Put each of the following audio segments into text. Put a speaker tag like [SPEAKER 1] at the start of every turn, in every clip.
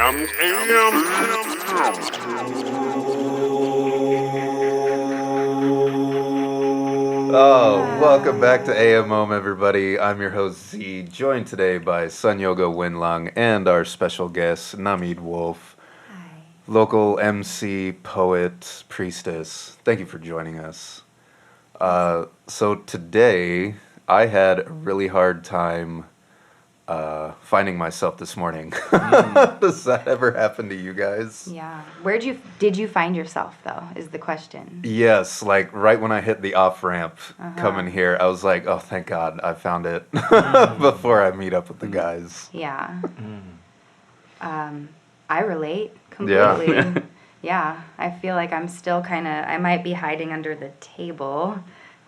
[SPEAKER 1] comes AM.
[SPEAKER 2] Oh, welcome back to AMOM, everybody. I'm your host, Z, joined today by Sun Yoga Winlung and our special guest, Namid Wolf.
[SPEAKER 3] Hi.
[SPEAKER 2] Local MC, poet, priestess. Thank you for joining us. So today, I had a really hard time finding myself this morning. Does that ever happen to you guys?
[SPEAKER 3] Yeah. Did you find yourself though, is the question.
[SPEAKER 2] Yes, like right when I hit the off-ramp coming here, I was like, oh, thank God, I found it before I meet up with the guys.
[SPEAKER 3] Yeah. I relate completely.
[SPEAKER 2] Yeah.
[SPEAKER 3] Yeah. I feel like I'm still I might be hiding under the table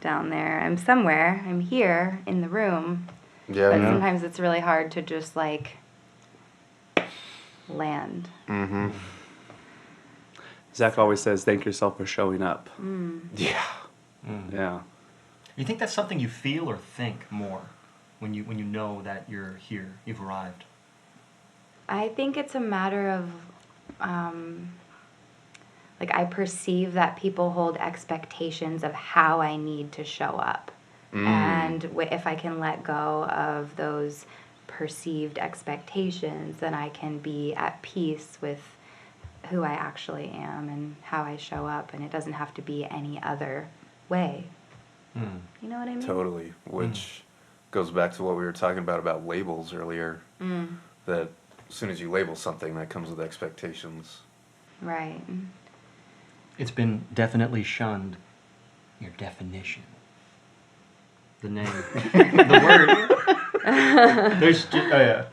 [SPEAKER 3] down there. I'm somewhere. I'm here in the room.
[SPEAKER 2] Yeah,
[SPEAKER 3] But
[SPEAKER 2] yeah.
[SPEAKER 3] sometimes it's really hard to just land.
[SPEAKER 2] Mm-hmm.
[SPEAKER 4] Zach always says, thank yourself for showing up.
[SPEAKER 2] Yeah.
[SPEAKER 4] Yeah.
[SPEAKER 5] You think that's something you feel or think more when you know that you're here, you've arrived?
[SPEAKER 3] I think it's a matter of, I perceive that people hold expectations of how I need to show up. And if I can let go of those perceived expectations, then I can be at peace with who I actually am and how I show up, and it doesn't have to be any other way. You know what I mean?
[SPEAKER 2] Totally. Which goes back to what we were talking about labels earlier. That as soon as you label something, that comes with expectations.
[SPEAKER 3] Right.
[SPEAKER 5] It's been definitely shunned. Your definition. The name. The word. There's just, oh yeah.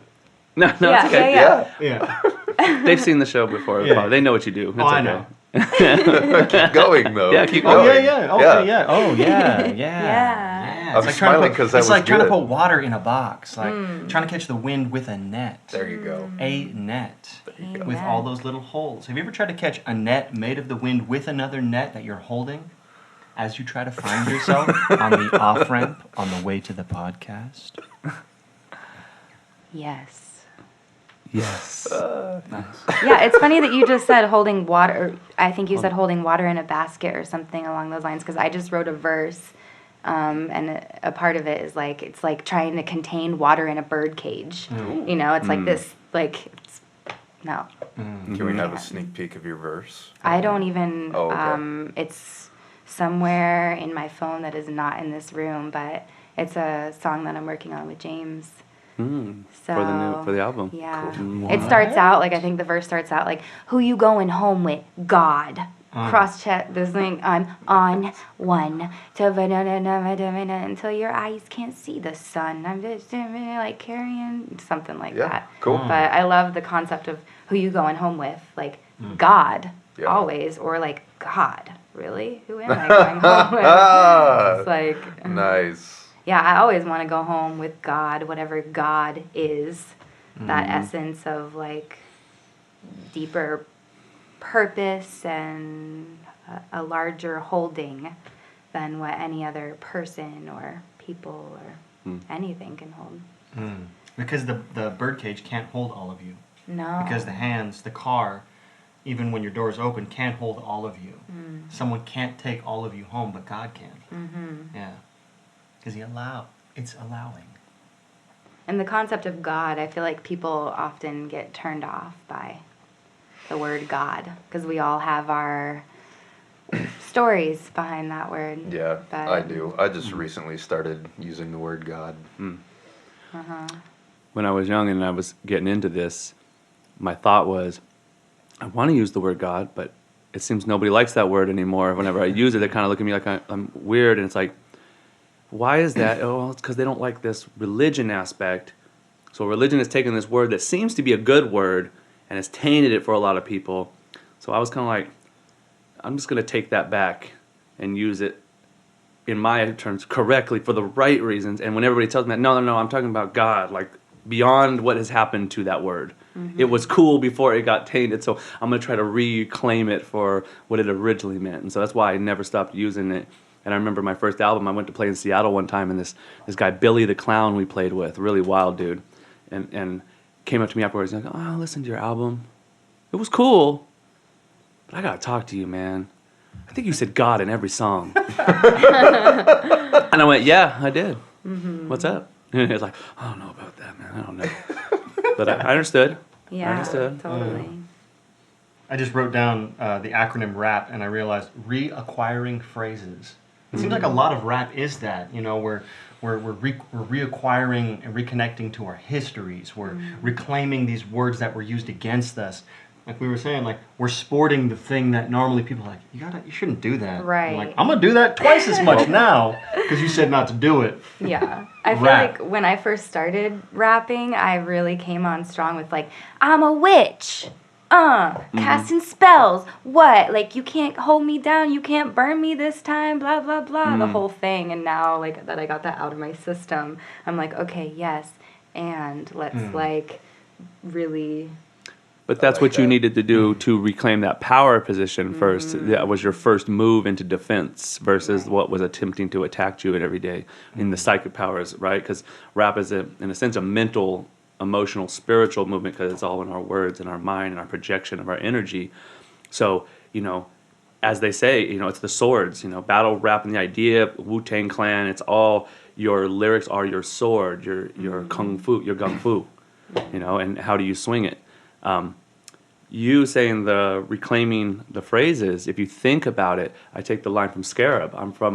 [SPEAKER 4] No,
[SPEAKER 3] Yeah,
[SPEAKER 4] it's okay.
[SPEAKER 5] Yeah.
[SPEAKER 4] They've seen the show before.
[SPEAKER 5] Yeah.
[SPEAKER 4] They know what you do. It's
[SPEAKER 5] I
[SPEAKER 4] okay.
[SPEAKER 5] know.
[SPEAKER 2] Keep going, though.
[SPEAKER 4] Yeah, keep
[SPEAKER 5] Oh
[SPEAKER 4] going.
[SPEAKER 5] yeah, yeah. Okay, yeah. Oh yeah, yeah.
[SPEAKER 3] Yeah.
[SPEAKER 2] I'm smiling 'cause that
[SPEAKER 5] it's
[SPEAKER 2] was
[SPEAKER 5] like trying to
[SPEAKER 2] good.
[SPEAKER 5] put water in a box, like trying to catch the wind with a net.
[SPEAKER 2] There you go.
[SPEAKER 5] A net
[SPEAKER 3] Amen.
[SPEAKER 5] with all those little holes. Have you ever tried to catch a net made of the wind with another net that you're holding as you try to find yourself on the off ramp on the way to the podcast?
[SPEAKER 3] Yes.
[SPEAKER 4] Yes.
[SPEAKER 5] Nice.
[SPEAKER 3] Yeah, it's funny that you just said holding water. Or I think you said holding water in a basket or something along those lines, because I just wrote a verse, and a part of it is it's like trying to contain water in a bird cage. You know, it's like this, no.
[SPEAKER 2] Can we have a sneak peek of your verse?
[SPEAKER 3] I don't even,
[SPEAKER 2] Oh, okay.
[SPEAKER 3] It's somewhere in my phone that is not in this room, but it's a song that I'm working on with James. So,
[SPEAKER 4] For the album.
[SPEAKER 3] Yeah.
[SPEAKER 4] Cool.
[SPEAKER 3] It starts out, I think the verse starts out who you going home with? God. Cross-check this thing. I'm on one. Until your eyes can't see the sun. I'm just carrying something like
[SPEAKER 2] Yeah,
[SPEAKER 3] that.
[SPEAKER 2] cool.
[SPEAKER 3] But I love the concept of who you going home with. God,
[SPEAKER 2] Yeah.
[SPEAKER 3] always. Or God, really? Who am I going home with? It's
[SPEAKER 2] Nice.
[SPEAKER 3] yeah, I always want to go home with God, whatever God is. That essence of deeper purpose and a larger holding than what any other person or people or anything can hold.
[SPEAKER 5] Because the birdcage can't hold all of you.
[SPEAKER 3] No.
[SPEAKER 5] Because the hands, the car, even when your door's open, can't hold all of you. Someone can't take all of you home, but God can. Yeah. Because it's allowing.
[SPEAKER 3] And the concept of God, I feel like people often get turned off by the word God, because we all have our stories behind that word.
[SPEAKER 2] Yeah,
[SPEAKER 3] But-
[SPEAKER 2] I do. I just recently started using the word God.
[SPEAKER 4] When I was young and I was getting into this, my thought was, I want to use the word God, but it seems nobody likes that word anymore. Whenever I use it, they kind of look at me like I'm weird, and it's like, why is that? Oh, well, it's because they don't like this religion aspect. So religion has taken this word that seems to be a good word and has tainted it for a lot of people. So I was kind of like, I'm just going to take that back and use it in my terms correctly for the right reasons. And when everybody tells me that, no, I'm talking about God, beyond what has happened to that word. It was cool before it got tainted, so I'm going to try to reclaim it for what it originally meant. And so that's why I never stopped using it. And I remember my first album, I went to play in Seattle one time, and this guy, Billy the Clown, we played with, really wild dude, and came up to me afterwards, and like, oh, I listened to your album. it was cool, but I gotta talk to you, man. I think you said God in every song. And I went, yeah, I did. What's up? And he was like, I don't know about that, man. I don't know. But I understood.
[SPEAKER 3] Yeah,
[SPEAKER 4] I understood.
[SPEAKER 3] totally.
[SPEAKER 5] I just wrote down the acronym RAP, and I realized reacquiring phrases. It seems like a lot of rap is that, we're reacquiring and reconnecting to our histories. We're reclaiming these words that were used against us. Like we were saying, like we're sporting the thing that normally people are like, you shouldn't do that.
[SPEAKER 3] Right.
[SPEAKER 5] I'm like, I'm gonna do that twice as much now because you said not to do it.
[SPEAKER 3] Yeah. I feel
[SPEAKER 5] Rap.
[SPEAKER 3] like when I first started rapping, I really came on strong with like, I'm a witch. Casting spells. What? Like, you can't hold me down. You can't burn me this time. Blah, blah, blah. The whole thing. And now, like, that I got that out of my system, I'm like, okay, yes. And let's, like, really...
[SPEAKER 4] But that's
[SPEAKER 2] like
[SPEAKER 4] what you
[SPEAKER 2] that.
[SPEAKER 4] needed to do to reclaim that power position first. That was your first move into defense versus what was attempting to attack you every day in the psychic powers, right? Because rap is, in a sense, a mental, emotional, spiritual movement because it's all in our words and our mind and our projection of our energy. So, as they say, it's the swords, battle rap and the idea, Wu-Tang Clan, it's all your lyrics are your sword, your kung fu, and how do you swing it? You saying the reclaiming the phrases, if you think about it, I take the line from Scarab. I'm from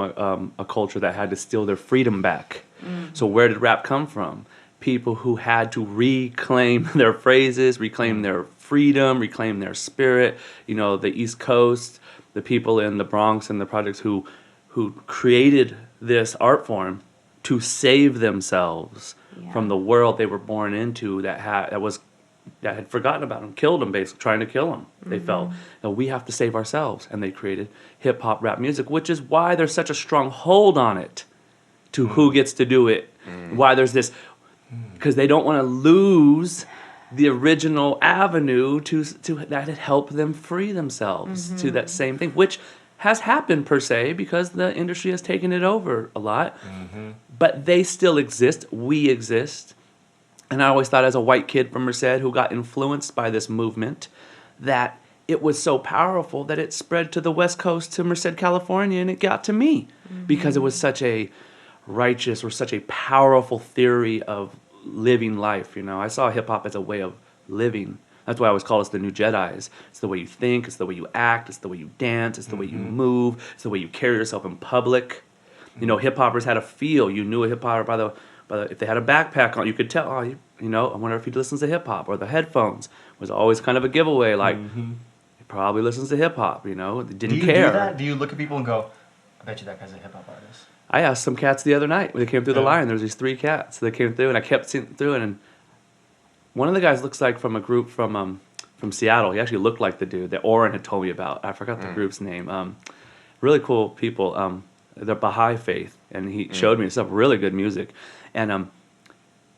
[SPEAKER 4] a culture that had to steal their freedom back. So where did rap come from? People who had to reclaim their phrases, reclaim their freedom, reclaim their spirit. The East Coast, the people in the Bronx and the projects who created this art form to save themselves from the world they were born into that had forgotten about them, killed them, basically trying to kill them. They felt that we have to save ourselves, and they created hip hop rap music, which is why there's such a strong hold on it to who gets to do it. Why there's this, because they don't want to lose the original avenue to that had helped them free themselves to that same thing, which has happened per se because the industry has taken it over a lot. But they still exist. We exist. And I always thought, as a white kid from Merced who got influenced by this movement, that it was so powerful that it spread to the West Coast, to Merced, California, and it got to me because it was such a righteous or such a powerful theory of living life. I saw hip hop as a way of living. That's why I always call us the new Jedis. It's the way you think, it's the way you act, it's the way you dance, it's the way you move, it's the way you carry yourself in public. Hip hoppers had a feel. You knew a hip hopper by the if they had a backpack on, you could tell, I wonder if he listens to hip-hop. Or the headphones was always kind of a giveaway, like, he probably listens to hip-hop, they didn't care.
[SPEAKER 5] Do you do that? Do you look at people and go, I bet you that guy's a hip-hop artist?
[SPEAKER 4] I asked some cats the other night when they came through the line. There was these 3 cats that came through, and I kept seeing through it, and one of the guys looks like from a group from Seattle. He actually looked like the dude that Oren had told me about. I forgot the group's name. Really cool people. They're Baha'i faith, and he showed me stuff, really good music. And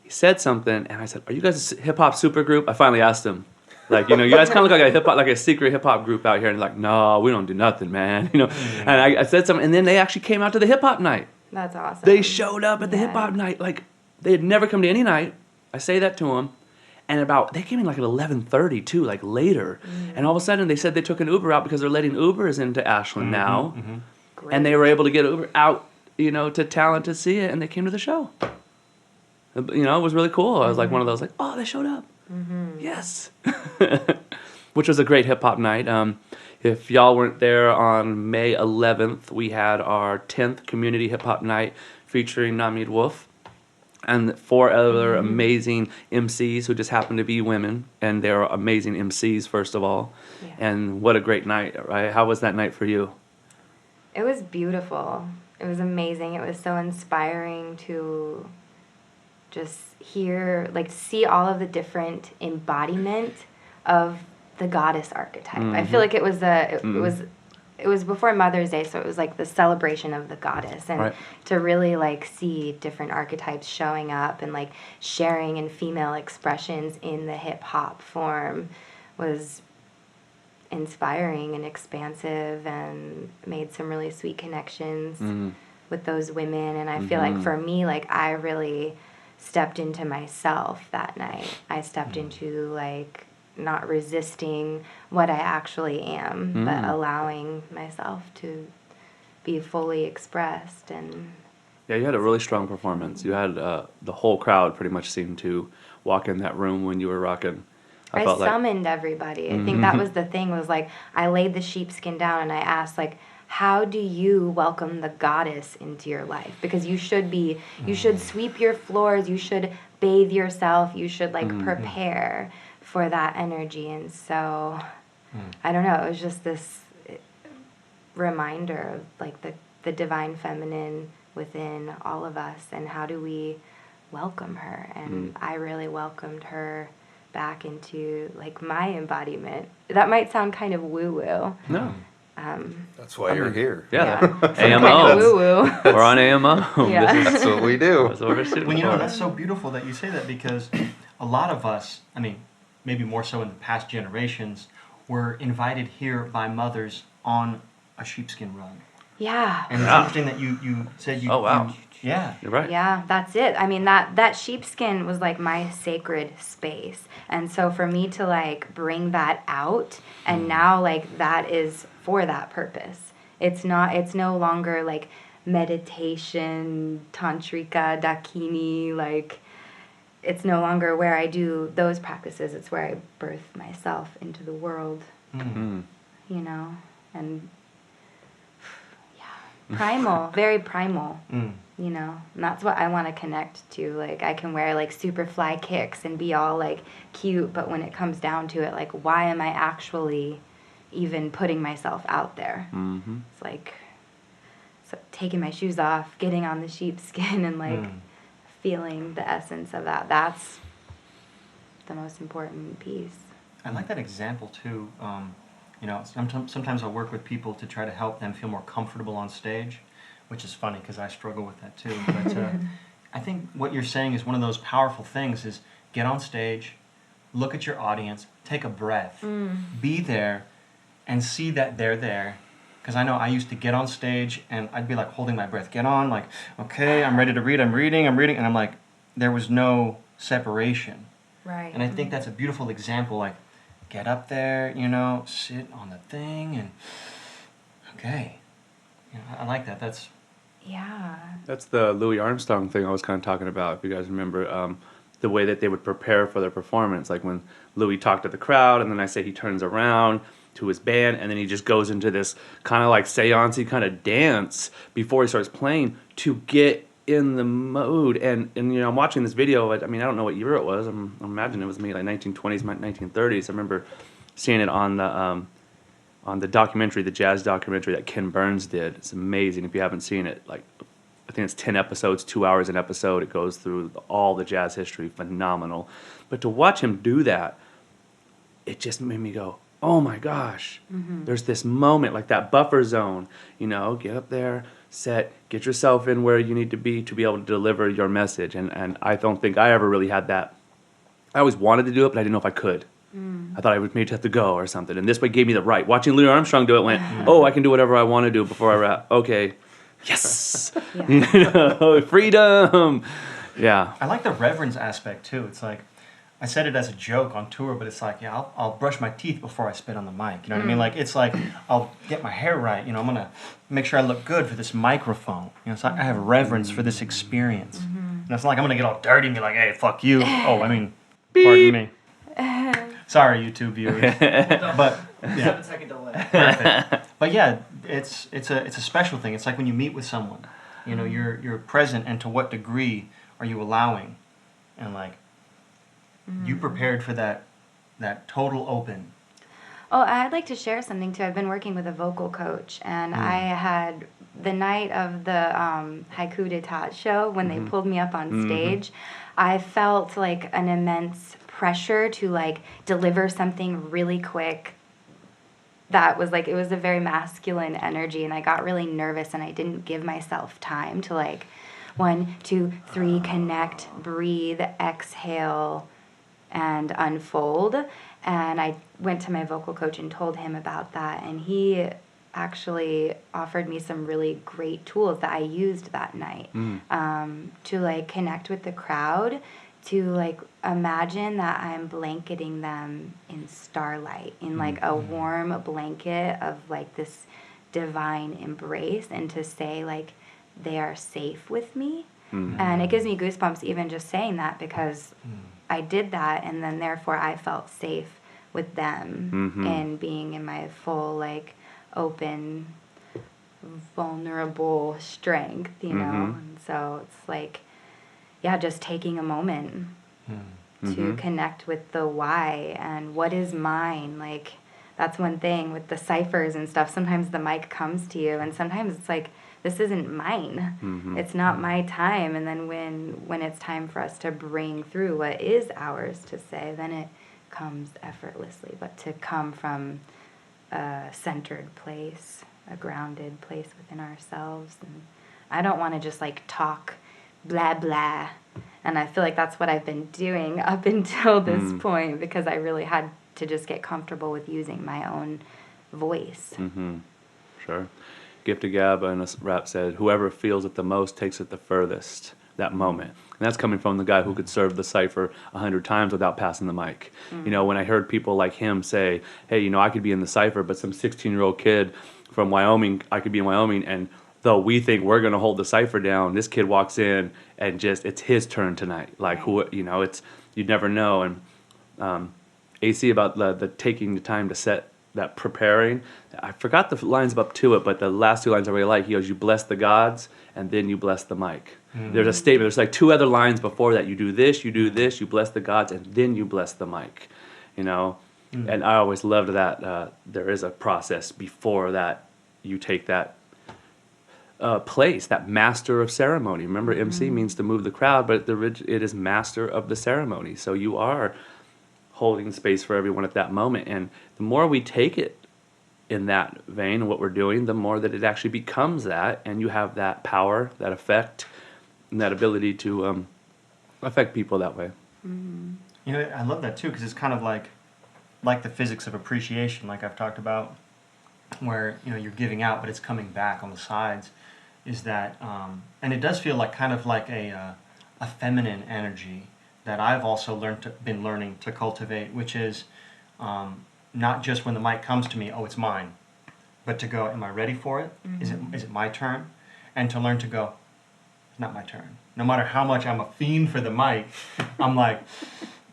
[SPEAKER 4] he said something, and I said, "Are you guys a hip hop super group?" I finally asked him, like, you guys kind of look like a hip hop, like a secret hip hop group out here. And he's like, "No, we don't do nothing, man." And I said something, and then they actually came out to the hip hop night.
[SPEAKER 3] That's awesome.
[SPEAKER 4] They showed up at the hip hop night, like they had never come to any night. I say that to them, and they came in like at 11:30 too, like later. And all of a sudden, they said they took an Uber out because they're letting Ubers into Ashland now,
[SPEAKER 3] Great.
[SPEAKER 4] and they were able to get Uber out, to talent to see it, and they came to the show. It was really cool. I was like one of those, like, oh, they showed up. Yes. Which was a great hip-hop night. If y'all weren't there on May 11th, we had our 10th community hip-hop night featuring Namid Wolf and 4 other amazing MCs who just happened to be women. And they're amazing MCs, first of all.
[SPEAKER 3] Yeah.
[SPEAKER 4] And what a great night, right? How was that night for you?
[SPEAKER 3] It was beautiful. It was amazing. It was so inspiring to just see all of the different embodiment of the goddess archetype. I feel like it was it was before Mother's Day, so it was like the celebration of the goddess, and to really see different archetypes showing up and sharing in female expressions in the hip hop form was inspiring and expansive, and made some really sweet connections with those women. And I feel like for me, I really stepped into myself that night. I stepped into not resisting what I actually am, but allowing myself to be fully expressed. And
[SPEAKER 4] Yeah, you had a really strong performance. You had the whole crowd pretty much seemed to walk in that room when you were rocking.
[SPEAKER 3] I
[SPEAKER 4] felt like
[SPEAKER 3] summoned everybody. I think that was the thing, was like I laid the sheepskin down and I asked, like, how do you welcome the goddess into your life? Because you should sweep your floors, you should bathe yourself, you should like prepare for that energy. And so I don't know, it was just this reminder of like the divine feminine within all of us, and how do we welcome her. And I really welcomed her back into like my embodiment. That might sound kind of woo-woo.
[SPEAKER 4] no.
[SPEAKER 2] That's why you're here.
[SPEAKER 4] Yeah.
[SPEAKER 3] Kind of
[SPEAKER 4] AMO.
[SPEAKER 3] woo-woo.
[SPEAKER 4] We're on AMO.
[SPEAKER 3] Yeah.
[SPEAKER 4] This is
[SPEAKER 2] That's what we do.
[SPEAKER 4] that's what we're shooting
[SPEAKER 5] Well, you know,
[SPEAKER 4] for.
[SPEAKER 5] that's so beautiful that you say that, because a lot of us, I mean, maybe more so in the past generations, were invited here by mothers on a sheepskin run.
[SPEAKER 3] Yeah.
[SPEAKER 5] And it's
[SPEAKER 4] Yeah.
[SPEAKER 5] interesting that you said you...
[SPEAKER 4] Oh, wow.
[SPEAKER 5] Yeah.
[SPEAKER 4] You're right.
[SPEAKER 3] Yeah, that's it. I mean, that sheepskin was like my sacred space. And so for me to like bring that out, and now like that is for that purpose. It's no longer like meditation, tantrika, dakini, like it's no longer where I do those practices. It's where I birth myself into the world,
[SPEAKER 4] Mm.
[SPEAKER 3] you know, and yeah, primal, very primal. You know, and that's what I want to connect to. Like, I can wear like super fly kicks and be all like cute, but when it comes down to it, like, why am I actually even putting myself out there?
[SPEAKER 4] Mm-hmm.
[SPEAKER 3] It's like so taking my shoes off, getting on the sheepskin, and like feeling the essence of that. That's the most important piece.
[SPEAKER 5] I like that example too. You know, sometimes I work with people to try to help them feel more comfortable on stage, which is funny because I struggle with that too. But I think what you're saying is one of those powerful things is get on stage, look at your audience, take a breath, be there, and see that they're there. Because I know I used to get on stage and I'd be like holding my breath. Get on, like, okay, I'm ready to read, I'm reading, and I'm like, there was no separation.
[SPEAKER 3] Right.
[SPEAKER 5] And I think that's a beautiful example, like, get up there, you know, sit on the thing, and okay. You know, I like that. That's...
[SPEAKER 3] Yeah.
[SPEAKER 4] That's the Louis Armstrong thing I was kind of talking about, if you guys remember, the way that they would prepare for their performance. Like when Louis talked to the crowd, and then I say he turns around to his band, and then he just goes into this kind of like seance-y kind of dance before he starts playing to get in the mode. And you know, I'm watching this video. I mean, I don't know what year it was. I'm imagining it was maybe like 1920s, 1930s. I remember seeing it on the documentary, the jazz documentary that Ken Burns did. It's amazing if you haven't seen it. Like, I think it's 10 episodes, 2 hours an episode. It goes through all the jazz history. Phenomenal. But to watch him do that, it just made me go, oh my gosh. There's this moment, like that buffer zone. You know, get up there, set, get yourself in where you need to be able to deliver your message. And I don't think I ever really had that. I always wanted to do it, but I didn't know if I could. I thought I would maybe have to go or something. And this way gave me the right. Watching Louis Armstrong do it went, oh, I can do whatever I want to do before I rap. Okay. Yes. You know, freedom. Yeah.
[SPEAKER 5] I like the reverence aspect too. It's like, I said it as a joke on tour, but it's like, yeah, I'll brush my teeth before I spit on the mic. You know what I mean? Like, it's like, I'll get my hair right. You know, I'm going to make sure I look good for this microphone. You know, it's like I have reverence for this experience. And it's not like I'm going to get all dirty and be like, hey, fuck you. Oh, I mean, pardon me. Sorry, YouTube viewers. But, yeah.
[SPEAKER 1] 7-second delay.
[SPEAKER 5] Perfect. But yeah, it's a special thing. It's like when you meet with someone, you know, you're present, and to what degree are you allowing? And like, you prepared for that total open.
[SPEAKER 3] Oh, I'd like to share something too. I've been working with a vocal coach, and I had the night of the Haiku d'Etat show when they pulled me up on stage. I felt like an immense pressure to like deliver something really quick. That was like, it was a very masculine energy, and I got really nervous, and I didn't give myself time to like 1, 2, 3, connect, breathe, exhale, and unfold. And I went to my vocal coach and told him about that, and he actually offered me some really great tools that I used that night to like connect with the crowd to like imagine that I'm blanketing them in starlight, in like a warm blanket of like this divine embrace, and to say like they are safe with me. And it gives me goosebumps even just saying that, because I did that, and then therefore I felt safe with them and being in my full like open vulnerable strength, you know. And so it's like, yeah, just taking a moment to connect with the why and what is mine. Like, that's one thing with the ciphers and stuff. Sometimes the mic comes to you, and sometimes it's like, this isn't mine. It's not my time. And then when it's time for us to bring through what is ours to say, then it comes effortlessly. But to come from a centered place, a grounded place within ourselves. And I don't want to just like talk blah blah, and I feel like that's what I've been doing up until this point, because I really had to just get comfortable with using my own voice.
[SPEAKER 4] Sure. Gift of Gab in a rap said, whoever feels it the most takes it the furthest, that moment. And that's coming from the guy who could serve the cipher 100 times without passing the mic. You know, when I heard people like him say, hey, you know, I could be in the cipher, but some 16-year-old kid from Wyoming, I could be in Wyoming, and though we think we're going to hold the cipher down, this kid walks in and just, it's his turn tonight. Like, who, you know, it's, you'd never know. And AC about the taking the time to set that preparing. I forgot the lines up to it, but the last two lines I really like. He goes, you bless the gods, and then you bless the mic. There's a statement. There's like two other lines before that. You do this, you bless the gods, and then you bless the mic. You know? And I always loved that. There is a process before that. You take that place, that master of ceremony. Remember, MC means to move the crowd, but it is master of the ceremony. So you are holding space for everyone at that moment. And the more we take it in that vein, what we're doing, the more that it actually becomes that, and you have that power, that effect, and that ability to affect people that way.
[SPEAKER 5] You know, I love that too, because it's kind of like the physics of appreciation, like I've talked about, where, you know, you're giving out, but it's coming back on the sides. Is that, and it does feel like kind of like a feminine energy that I've also been learning to cultivate, which is not just when the mic comes to me, oh, it's mine, but to go, am I ready for it? Is it my turn? And to learn to go, it's not my turn. No matter how much I'm a fiend for the mic, I'm like,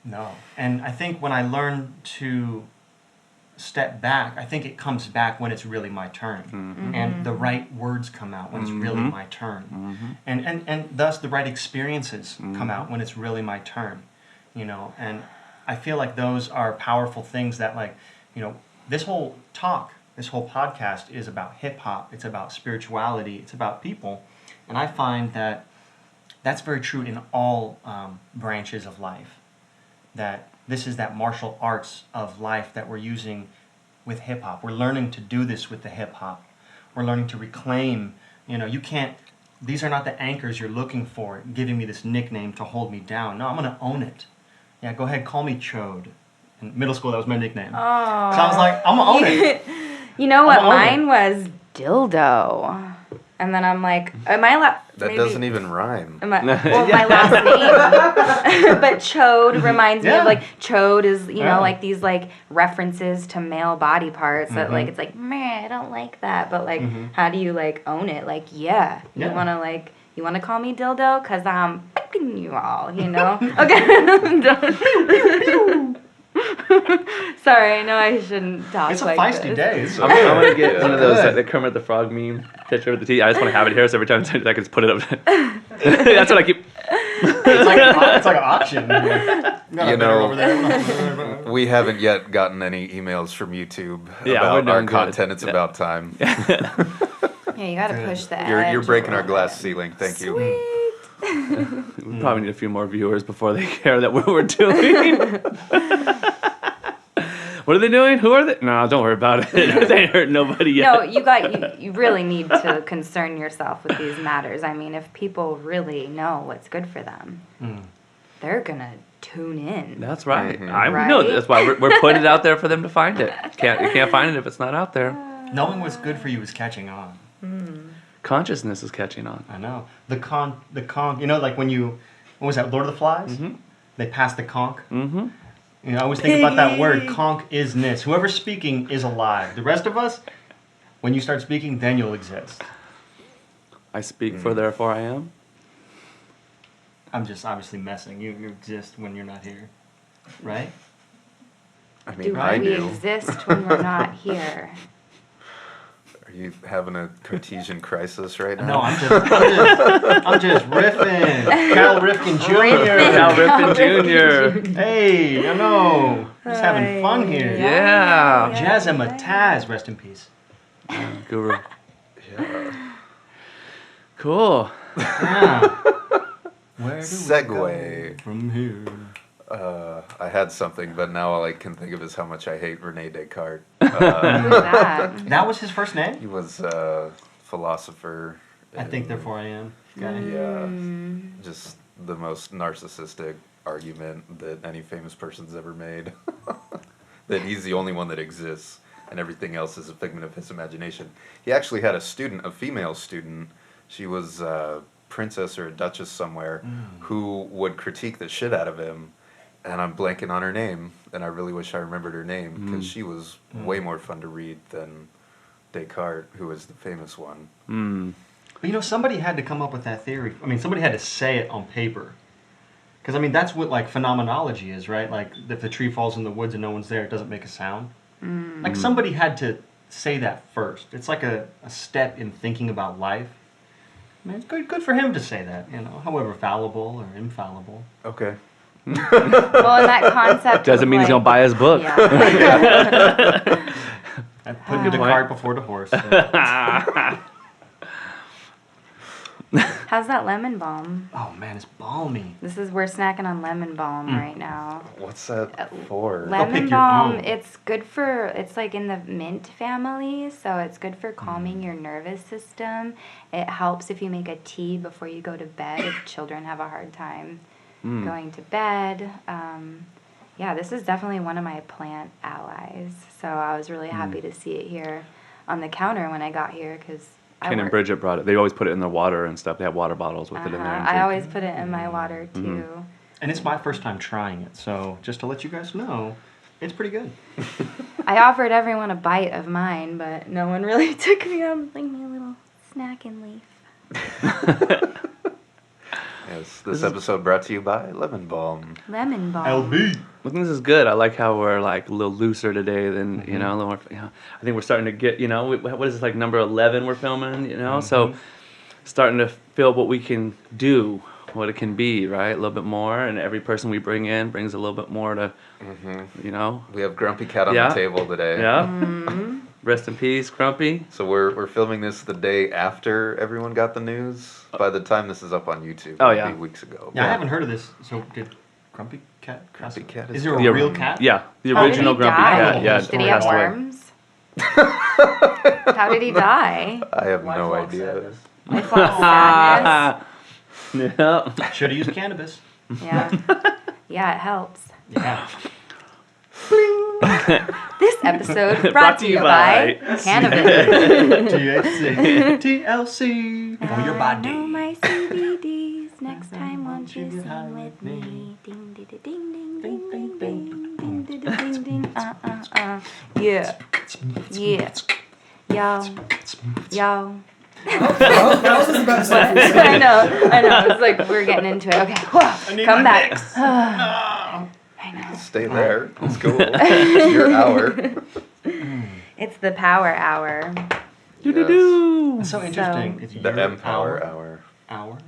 [SPEAKER 5] no. And I think when I learn to step back, I think it comes back when it's really my turn, and the right words come out when it's really my turn, and thus the right experiences come out when it's really my turn, you know. And I feel like those are powerful things that, like, you know, this whole podcast is about hip hop, it's about spirituality, it's about people, and I find that that's very true in all branches of life, that this is that martial arts of life that we're using with hip-hop. We're learning to do this with the hip-hop. We're learning to reclaim, you know, you can't, these are not the anchors you're looking for, giving me this nickname to hold me down. No, I'm going to own it. Yeah, go ahead, call me Chode. In middle school, that was my nickname. Oh. So I was like, I'm going to own it.
[SPEAKER 3] You know what mine was? Dildo. And then I'm like, am I allowed?
[SPEAKER 2] That doesn't even rhyme.
[SPEAKER 3] My last name. But Chode reminds me of, like, Chode is, you know, like these, like, references to male body parts that, like, it's like, man, I don't like that. But, like, how do you, like, own it? Like, you want to, like, you want to call me Dildo? Because I'm fucking you all, you know? Okay. Sorry, I know I shouldn't talk
[SPEAKER 5] it's
[SPEAKER 3] like
[SPEAKER 5] this. It's a feisty day.
[SPEAKER 4] I'm going to get one of those, like, the Kermit the Frog meme picture with the teeth. I just want to have it here so every time I can just put it up. That's what I keep.
[SPEAKER 5] It's like an auction.
[SPEAKER 2] You know, we haven't yet gotten any emails from YouTube about our content. It's about time.
[SPEAKER 3] Yeah, you got to push the edge.
[SPEAKER 2] You're breaking our glass ceiling. Thank you.
[SPEAKER 4] We probably need a few more viewers before they care that what we're doing. What are they doing? Who are they? No, don't worry about it. They ain't hurt nobody yet.
[SPEAKER 3] No, you really need to concern yourself with these matters. I mean, if people really know what's good for them, they're gonna tune in.
[SPEAKER 4] That's right. I know. That's why we're putting it out there for them to find it. You can't find it if it's not out there.
[SPEAKER 5] Knowing what's good for you is catching on.
[SPEAKER 4] Consciousness is catching on.
[SPEAKER 5] I know. The con. You know, like when what was that? Lord of the Flies. They pass the conch.
[SPEAKER 4] Mm-hmm.
[SPEAKER 5] You know, I always think about that word, conch isness. Whoever's speaking is alive. The rest of us, when you start speaking, then you'll exist.
[SPEAKER 4] I speak for therefore I am.
[SPEAKER 5] I'm just obviously messing. You exist when you're not here, right?
[SPEAKER 2] I mean,
[SPEAKER 3] Do
[SPEAKER 2] I
[SPEAKER 3] we
[SPEAKER 2] do.
[SPEAKER 3] exist when we're not here?
[SPEAKER 2] Are you having a Cartesian crisis right
[SPEAKER 5] No,
[SPEAKER 2] now?
[SPEAKER 5] I'm just riffing. Cal Rifkin Jr.
[SPEAKER 4] Cal Rifkin Jr.
[SPEAKER 5] Hey, I know. Just having fun here.
[SPEAKER 4] Yeah.
[SPEAKER 5] Jazz and Mataz, rest in peace.
[SPEAKER 4] Guru.
[SPEAKER 2] Yeah.
[SPEAKER 4] Cool.
[SPEAKER 5] Yeah. Where do we
[SPEAKER 2] Segue.
[SPEAKER 5] go from here?
[SPEAKER 2] I had something, but now all I can think of is how much I hate Rene Descartes.
[SPEAKER 3] Who's that?
[SPEAKER 5] That was his first name?
[SPEAKER 2] He was a philosopher.
[SPEAKER 5] I think therefore I am. Guy.
[SPEAKER 2] Yeah, just the most narcissistic argument that any famous person's ever made. That he's the only one that exists, and everything else is a figment of his imagination. He actually had a student, a female student. She was a princess or a duchess somewhere, who would critique the shit out of him. And I'm blanking on her name, and I really wish I remembered her name, because she was way more fun to read than Descartes, who was the famous one.
[SPEAKER 5] But you know, somebody had to come up with that theory. I mean, somebody had to say it on paper. Because, I mean, that's what, like, phenomenology is, right? Like, if the tree falls in the woods and no one's there, it doesn't make a sound. Like, somebody had to say that first. It's like a step in thinking about life. I mean, it's good for him to say that, you know, however fallible or infallible.
[SPEAKER 2] Okay.
[SPEAKER 3] Well, and that concept
[SPEAKER 4] Doesn't mean he's gonna buy his book.
[SPEAKER 3] Yeah.
[SPEAKER 5] Putting the cart before the horse. So.
[SPEAKER 3] How's that lemon balm?
[SPEAKER 5] Oh, man, it's balmy.
[SPEAKER 3] We're snacking on lemon balm right now.
[SPEAKER 2] What's that for?
[SPEAKER 5] pick
[SPEAKER 3] Lemon
[SPEAKER 5] your
[SPEAKER 3] balm,
[SPEAKER 5] own.
[SPEAKER 3] it's like in the mint family, so it's good for calming your nervous system. It helps if you make a tea before you go to bed, if children have a hard time going to bed. Yeah, this is definitely one of my plant allies. So I was really happy to see it here on the counter when I got here, because
[SPEAKER 4] Ken and Bridget brought it. They always put it in their water and stuff. They have water bottles with it in there. And
[SPEAKER 3] I
[SPEAKER 4] drink.
[SPEAKER 3] always put it in my water too.
[SPEAKER 5] And it's my first time trying it, so just to let you guys know, it's pretty good.
[SPEAKER 3] I offered everyone a bite of mine, but no one really took me on like me a little snacking leaf.
[SPEAKER 2] Yes, this episode brought to you by Lemon Balm.
[SPEAKER 3] Lemon balm.
[SPEAKER 5] LB.
[SPEAKER 4] I think this is good. I like how we're like a little looser today than, you know, a little more, you know, I think we're starting to get, you know, what is this, like number 11 we're filming, you know? So starting to feel what we can do, what it can be, right? A little bit more, and every person we bring in brings a little bit more to, you know?
[SPEAKER 2] We have Grumpy Cat on
[SPEAKER 4] Yeah.
[SPEAKER 2] the table today.
[SPEAKER 4] Yeah. Rest in peace, Grumpy.
[SPEAKER 2] So we're filming this the day after everyone got the news. By the time this is up on YouTube,
[SPEAKER 4] Oh,
[SPEAKER 2] it'll
[SPEAKER 4] yeah.
[SPEAKER 2] be weeks ago.
[SPEAKER 5] Yeah, I haven't heard of this. So did Grumpy Cat?
[SPEAKER 2] Grumpy Cat
[SPEAKER 5] Is
[SPEAKER 2] is
[SPEAKER 5] there a
[SPEAKER 4] The-
[SPEAKER 5] real cat?
[SPEAKER 4] Yeah, the
[SPEAKER 3] How did
[SPEAKER 4] original
[SPEAKER 3] he
[SPEAKER 4] Grumpy
[SPEAKER 3] die?
[SPEAKER 4] Cat. Yeah,
[SPEAKER 3] Did he have
[SPEAKER 4] passed away.
[SPEAKER 3] worms? How did he die?
[SPEAKER 2] I have no idea.
[SPEAKER 3] Lifelong sadness.
[SPEAKER 4] Yeah.
[SPEAKER 5] Should have used cannabis.
[SPEAKER 3] Yeah. Yeah, it helps.
[SPEAKER 5] Yeah.
[SPEAKER 3] This episode brought to you by cannabis.
[SPEAKER 5] THC. TLC. For your
[SPEAKER 3] I know
[SPEAKER 5] body.
[SPEAKER 3] my CBDs. Next time, won't you sing with me? Ding, ding, ding, ding, ding, ding, ding, ding, ding, ding, ding. Yeah. Yeah. Yo. Yo.
[SPEAKER 6] I was just about to say.
[SPEAKER 3] I know. It's like we're getting into it. Okay, whoa, come back. I know.
[SPEAKER 2] Stay there. It's cool. It's your hour.
[SPEAKER 3] It's the power hour.
[SPEAKER 4] Do-do-do.
[SPEAKER 5] That's so interesting. It's
[SPEAKER 2] The
[SPEAKER 5] your
[SPEAKER 2] Empower Hour.
[SPEAKER 5] Hour?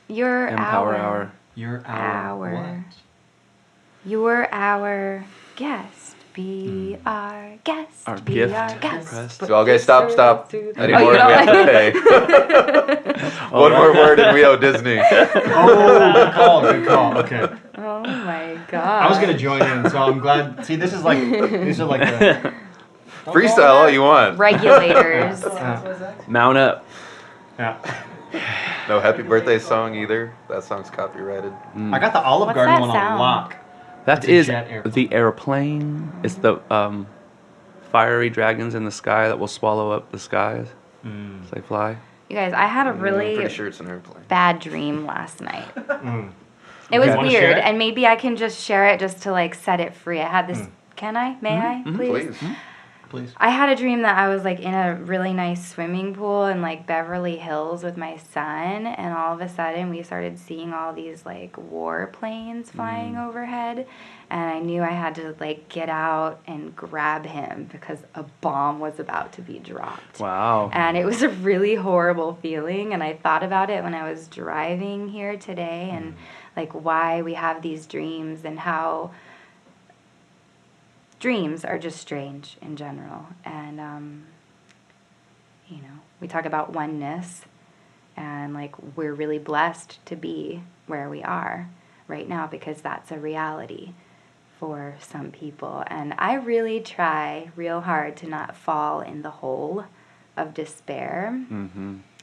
[SPEAKER 3] Your
[SPEAKER 4] Empower
[SPEAKER 3] hour.
[SPEAKER 4] Hour.
[SPEAKER 5] Your hour.
[SPEAKER 3] Hour. You're our guest. Be our guest.
[SPEAKER 4] Our
[SPEAKER 3] be
[SPEAKER 4] gift.
[SPEAKER 3] our guest.
[SPEAKER 4] Pressed.
[SPEAKER 2] So, okay, stop. Any
[SPEAKER 3] Oh,
[SPEAKER 2] more
[SPEAKER 3] you
[SPEAKER 2] we have to pay. One more word and we owe Disney.
[SPEAKER 5] Oh, good call. Okay.
[SPEAKER 3] Oh my god.
[SPEAKER 5] I was gonna join in, so I'm glad. See, these are like the
[SPEAKER 2] Freestyle all you want.
[SPEAKER 3] Regulators.
[SPEAKER 4] Mount up.
[SPEAKER 5] Yeah.
[SPEAKER 2] No happy birthday song either. That song's copyrighted.
[SPEAKER 5] I got the Olive
[SPEAKER 3] What's
[SPEAKER 5] Garden
[SPEAKER 3] that
[SPEAKER 5] one on
[SPEAKER 3] sound?
[SPEAKER 5] lock.
[SPEAKER 4] That
[SPEAKER 5] It's a
[SPEAKER 4] is
[SPEAKER 5] jet airplane.
[SPEAKER 4] the airplane. It's the fiery dragons in the sky that will swallow up the skies as they fly.
[SPEAKER 3] You guys, I had a
[SPEAKER 2] I'm
[SPEAKER 3] really
[SPEAKER 2] pretty sure it's an airplane.
[SPEAKER 3] bad dream last night. It was
[SPEAKER 5] You wanna share
[SPEAKER 3] weird,
[SPEAKER 5] it?
[SPEAKER 3] and maybe I can just share it just to like set it free. I had this. Can I? May I? Please.
[SPEAKER 2] Please.
[SPEAKER 5] Please.
[SPEAKER 3] I had a dream that I was like in a really nice swimming pool in like Beverly Hills with my son, and all of a sudden we started seeing all these like warplanes flying overhead, and I knew I had to like get out and grab him because a bomb was about to be dropped.
[SPEAKER 4] Wow.
[SPEAKER 3] And it was a really horrible feeling, and I thought about it when I was driving here today, and like why we have these dreams and how dreams are just strange in general. And we talk about oneness, and like we're really blessed to be where we are right now because that's a reality for some people. And I really try real hard to not fall in the hole of despair.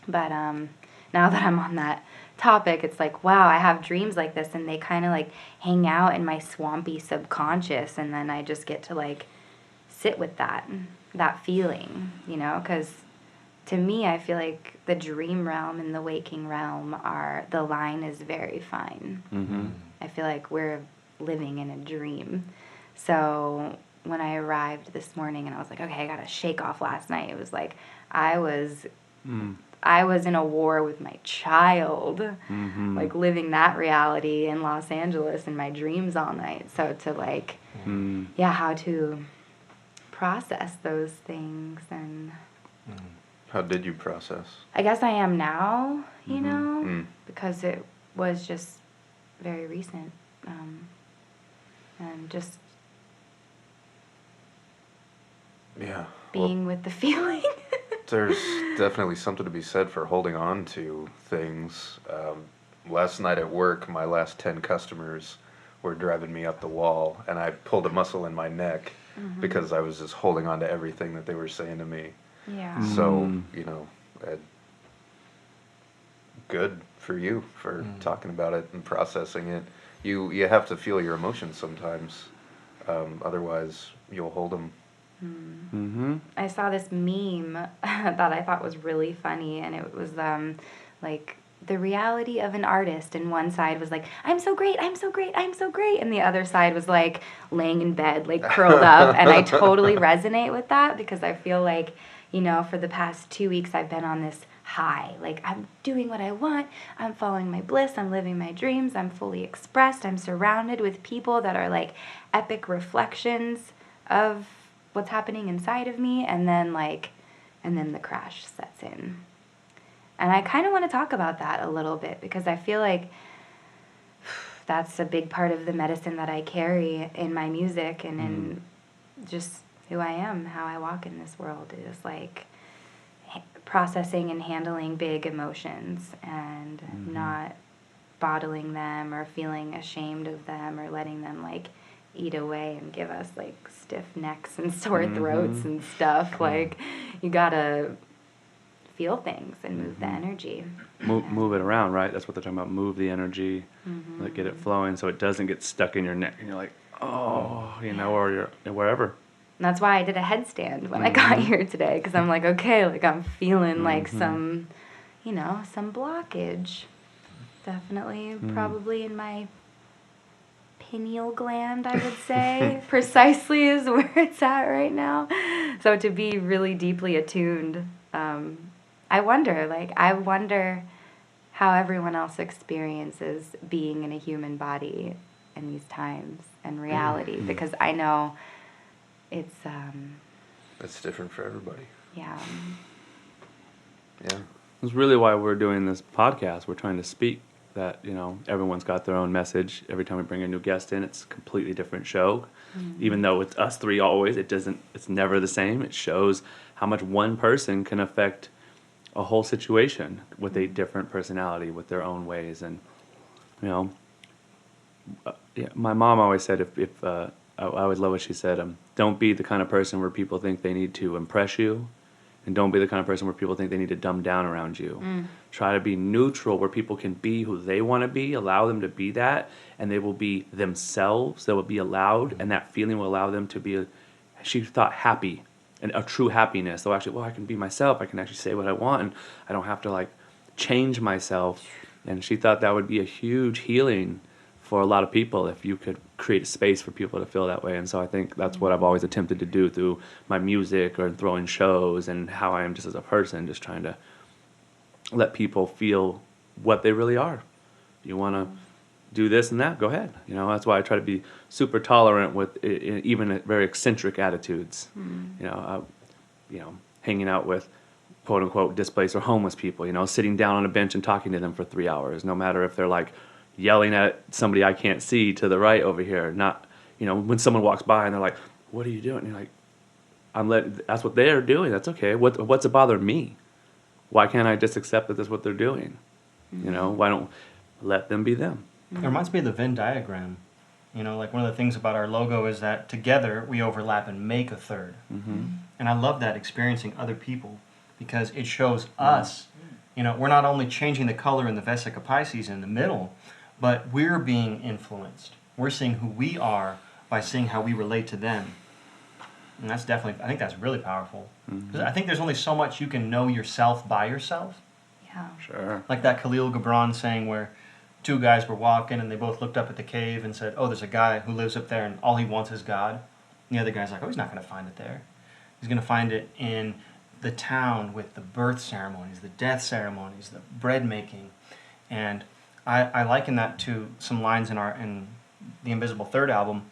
[SPEAKER 3] But now that I'm on that topic, it's like, wow, I have dreams like this, and they kind of like hang out in my swampy subconscious, and then I just get to like sit with that feeling, because to me, I feel like the dream realm and the waking realm the line is very fine. I feel like we're living in a dream. So when I arrived this morning and I was like, okay, I got to shake off last night, it was like I was in a war with my child, like living that reality in Los Angeles in my dreams all night. So to like, how to process those things. And
[SPEAKER 2] How did you process?
[SPEAKER 3] I guess I am now, because it was just very recent. And just being with the feeling.
[SPEAKER 2] There's definitely something to be said for holding on to things. Last night at work, my last 10 customers were driving me up the wall, and I pulled a muscle in my neck because I was just holding on to everything that they were saying to me.
[SPEAKER 3] Yeah.
[SPEAKER 2] So, good for you for talking about it and processing it. You have to feel your emotions sometimes, otherwise you'll hold them.
[SPEAKER 3] I saw this meme that I thought was really funny, and it was like the reality of an artist, and one side was like, I'm so great, I'm so great, I'm so great, and the other side was like laying in bed, like curled up, and I totally resonate with that because I feel like, for the past 2 weeks I've been on this high, like I'm doing what I want, I'm following my bliss, I'm living my dreams, I'm fully expressed, I'm surrounded with people that are like epic reflections of what's happening inside of me, and then the crash sets in. And I kind of want to talk about that a little bit because I feel like that's a big part of the medicine that I carry in my music and in just who I am, how I walk in this world, is like processing and handling big emotions and not bottling them or feeling ashamed of them or letting them like eat away and give us like stiff necks and sore throats and stuff. Like you gotta feel things and move the energy.
[SPEAKER 4] Move it around, right? That's what they're talking about. Move the energy, like get it flowing so it doesn't get stuck in your neck and you're like, or you're wherever.
[SPEAKER 3] And that's why I did a headstand when I got here today, because I'm like, okay, like I'm feeling like some blockage. Definitely probably in my pineal gland, I would say, precisely is where it's at right now. So to be really deeply attuned, I wonder how everyone else experiences being in a human body in these times and reality, because I know
[SPEAKER 2] It's different for everybody.
[SPEAKER 3] Yeah.
[SPEAKER 4] That's really why we're doing this podcast. We're trying to speak that, everyone's got their own message. Every time we bring a new guest in, it's a completely different show. Even though it's us three always, it's never the same. It shows how much one person can affect a whole situation with a different personality, with their own ways. And, my mom always said, I always love what she said, don't be the kind of person where people think they need to impress you, and don't be the kind of person where people think they need to dumb down around you. Try to be neutral where people can be who they want to be, allow them to be that, and they will be themselves. They will be allowed, and that feeling will allow them to be, she thought, happy, and a true happiness. They'll actually, I can be myself. I can actually say what I want, and I don't have to, change myself. And she thought that would be a huge healing for a lot of people if you could create a space for people to feel that way. And so I think that's what I've always attempted to do through my music or throwing shows and how I am just as a person, just trying to let people feel what they really are. You want to do this and that, go ahead. You know, that's why I try to be super tolerant with even very eccentric attitudes. You know, hanging out with quote unquote displaced or homeless people, you know, sitting down on a bench and talking to them for 3 hours, no matter if they're like yelling at somebody I can't see to the right over here. Not, you know, when someone walks by and they're like, "What are you doing?" And you're like, that's what they're doing. That's okay. What's it bother me? Why can't I just accept that that's what they're doing? You know, why don't let them be them?
[SPEAKER 5] It reminds me of the Venn diagram. You know, like one of the things about our logo is that together we overlap and make a third. And I love that, experiencing other people, because it shows us, you know, we're not only changing the color in the Vesica Pisces in the middle, but we're being influenced. We're seeing who we are by seeing how we relate to them. And that's definitely, I think that's really powerful. 'Cause I think there's only so much you can know yourself by yourself.
[SPEAKER 3] Yeah.
[SPEAKER 4] Sure.
[SPEAKER 5] Like that Khalil Gibran saying where two guys were walking and they both looked up at the cave and said, "Oh, there's a guy who lives up there and all he wants is God." And the other guy's like, "Oh, he's not going to find it there. He's going to find it in the town with the birth ceremonies, the death ceremonies, the bread making." And I liken that to some lines in the Invisible Third album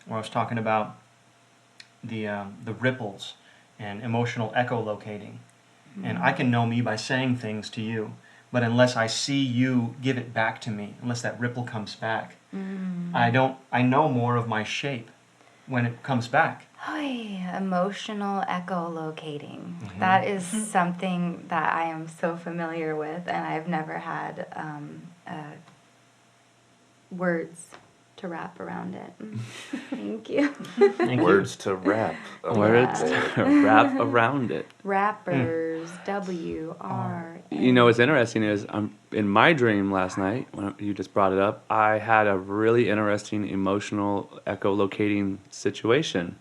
[SPEAKER 5] where I was talking about the ripples and emotional echolocating. And I can know me by saying things to you, but unless I see you give it back to me, unless that ripple comes back, I know more of my shape when it comes back.
[SPEAKER 3] Oy, emotional echolocating. That is something that I am so familiar with, and I've never had words to wrap around it. Thank you.
[SPEAKER 5] Thank
[SPEAKER 2] Words to rap.
[SPEAKER 4] Words to wrap around it.
[SPEAKER 3] Rappers, W-R.
[SPEAKER 4] You know what's interesting is in my dream last night, when you just brought it up, I had a really interesting emotional echolocating situation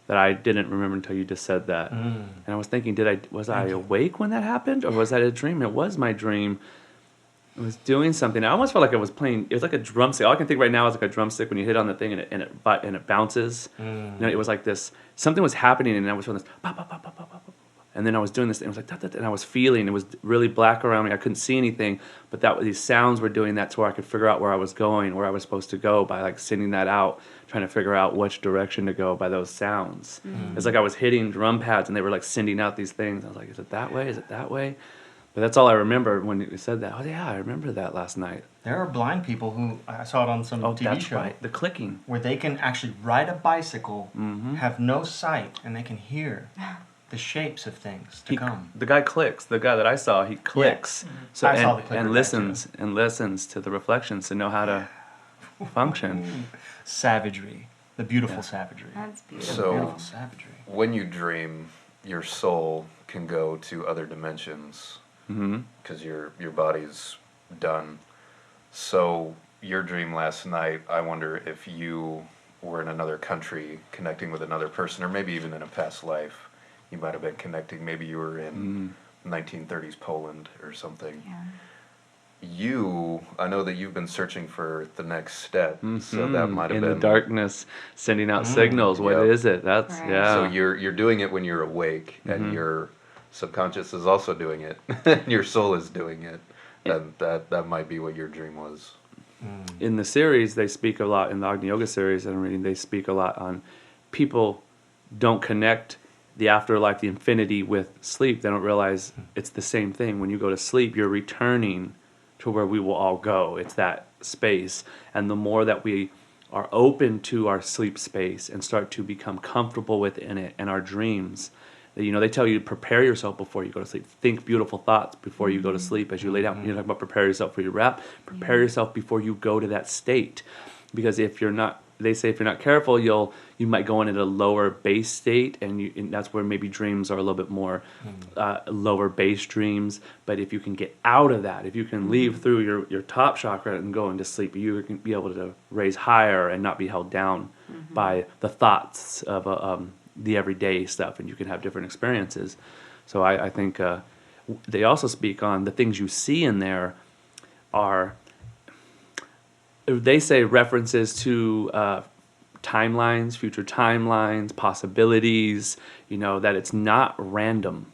[SPEAKER 4] that I didn't remember until you just said that. And I was thinking, was I awake when that happened, or was that a dream? It was my dream. I was doing something. I almost felt like I was playing. It was like a drumstick. All I can think right now is like a drumstick when you hit on the thing and it bounces. You know, it was like this. Something was happening, and I was feeling this. Bah, bah, bah, bah, bah, bah, bah. And then I was doing this, and it was like, da, da, da, and I was feeling. It was really black around me. I couldn't see anything, but these sounds were doing that to where I could figure out where I was going, where I was supposed to go by like sending that out, trying to figure out which direction to go by those sounds. It's like I was hitting drum pads, and they were like sending out these things. I was like, is it that way? Is it that way? But that's all I remember when you said that. Oh yeah, I remember that last night.
[SPEAKER 5] There are blind people who, I saw it on some TV
[SPEAKER 4] that's
[SPEAKER 5] show,
[SPEAKER 4] right. The clicking.
[SPEAKER 5] where they can actually ride a bicycle, have no sight, and they can hear the shapes of things to come.
[SPEAKER 4] The guy clicks. The guy that I saw, he clicks. So
[SPEAKER 5] I saw the clicker
[SPEAKER 4] and
[SPEAKER 5] guy,
[SPEAKER 4] listens to the reflections to know how to function.
[SPEAKER 5] Savagery, the beautiful savagery.
[SPEAKER 3] That's beautiful.
[SPEAKER 2] So-
[SPEAKER 5] Beautiful savagery.
[SPEAKER 2] When you dream, your soul can go to other dimensions because your body's done. So your dream last night, I wonder if you were in another country connecting with another person, or maybe even in a past life, you might have been connecting. Maybe you were in 1930s Poland or something.
[SPEAKER 3] Yeah.
[SPEAKER 2] I know that you've been searching for the next step, so that might have
[SPEAKER 4] in
[SPEAKER 2] been
[SPEAKER 4] the darkness, sending out signals. What is
[SPEAKER 2] Yep.
[SPEAKER 4] it? That's
[SPEAKER 3] Right.
[SPEAKER 4] yeah.
[SPEAKER 2] So you're doing it when you're awake, and your subconscious is also doing it, and your soul is doing it. And that might be what your dream was.
[SPEAKER 4] In the series, they speak a lot, in the Agni Yoga series that I'm reading, they speak a lot on people don't connect the afterlife, the infinity with sleep. They don't realize it's the same thing. When you go to sleep, you're returning to where we will all go. It's that space. And the more that we are open to our sleep space and start to become comfortable within it and our dreams, you know, they tell you to prepare yourself before you go to sleep. Think beautiful thoughts before you go to sleep as you lay down. You're talking about prepare yourself for your rap. Prepare yourself before you go to that state. Because if you're not, they say if you're not careful, you might go in at a lower base state, and that's where maybe dreams are a little bit more lower base dreams. But if you can get out of that, if you can leave through your top chakra and go into sleep, you can be able to raise higher and not be held down by the thoughts of the everyday stuff, and you can have different experiences. So I think they also speak on the things you see in there are they say references to timelines, future timelines, possibilities, that it's not random.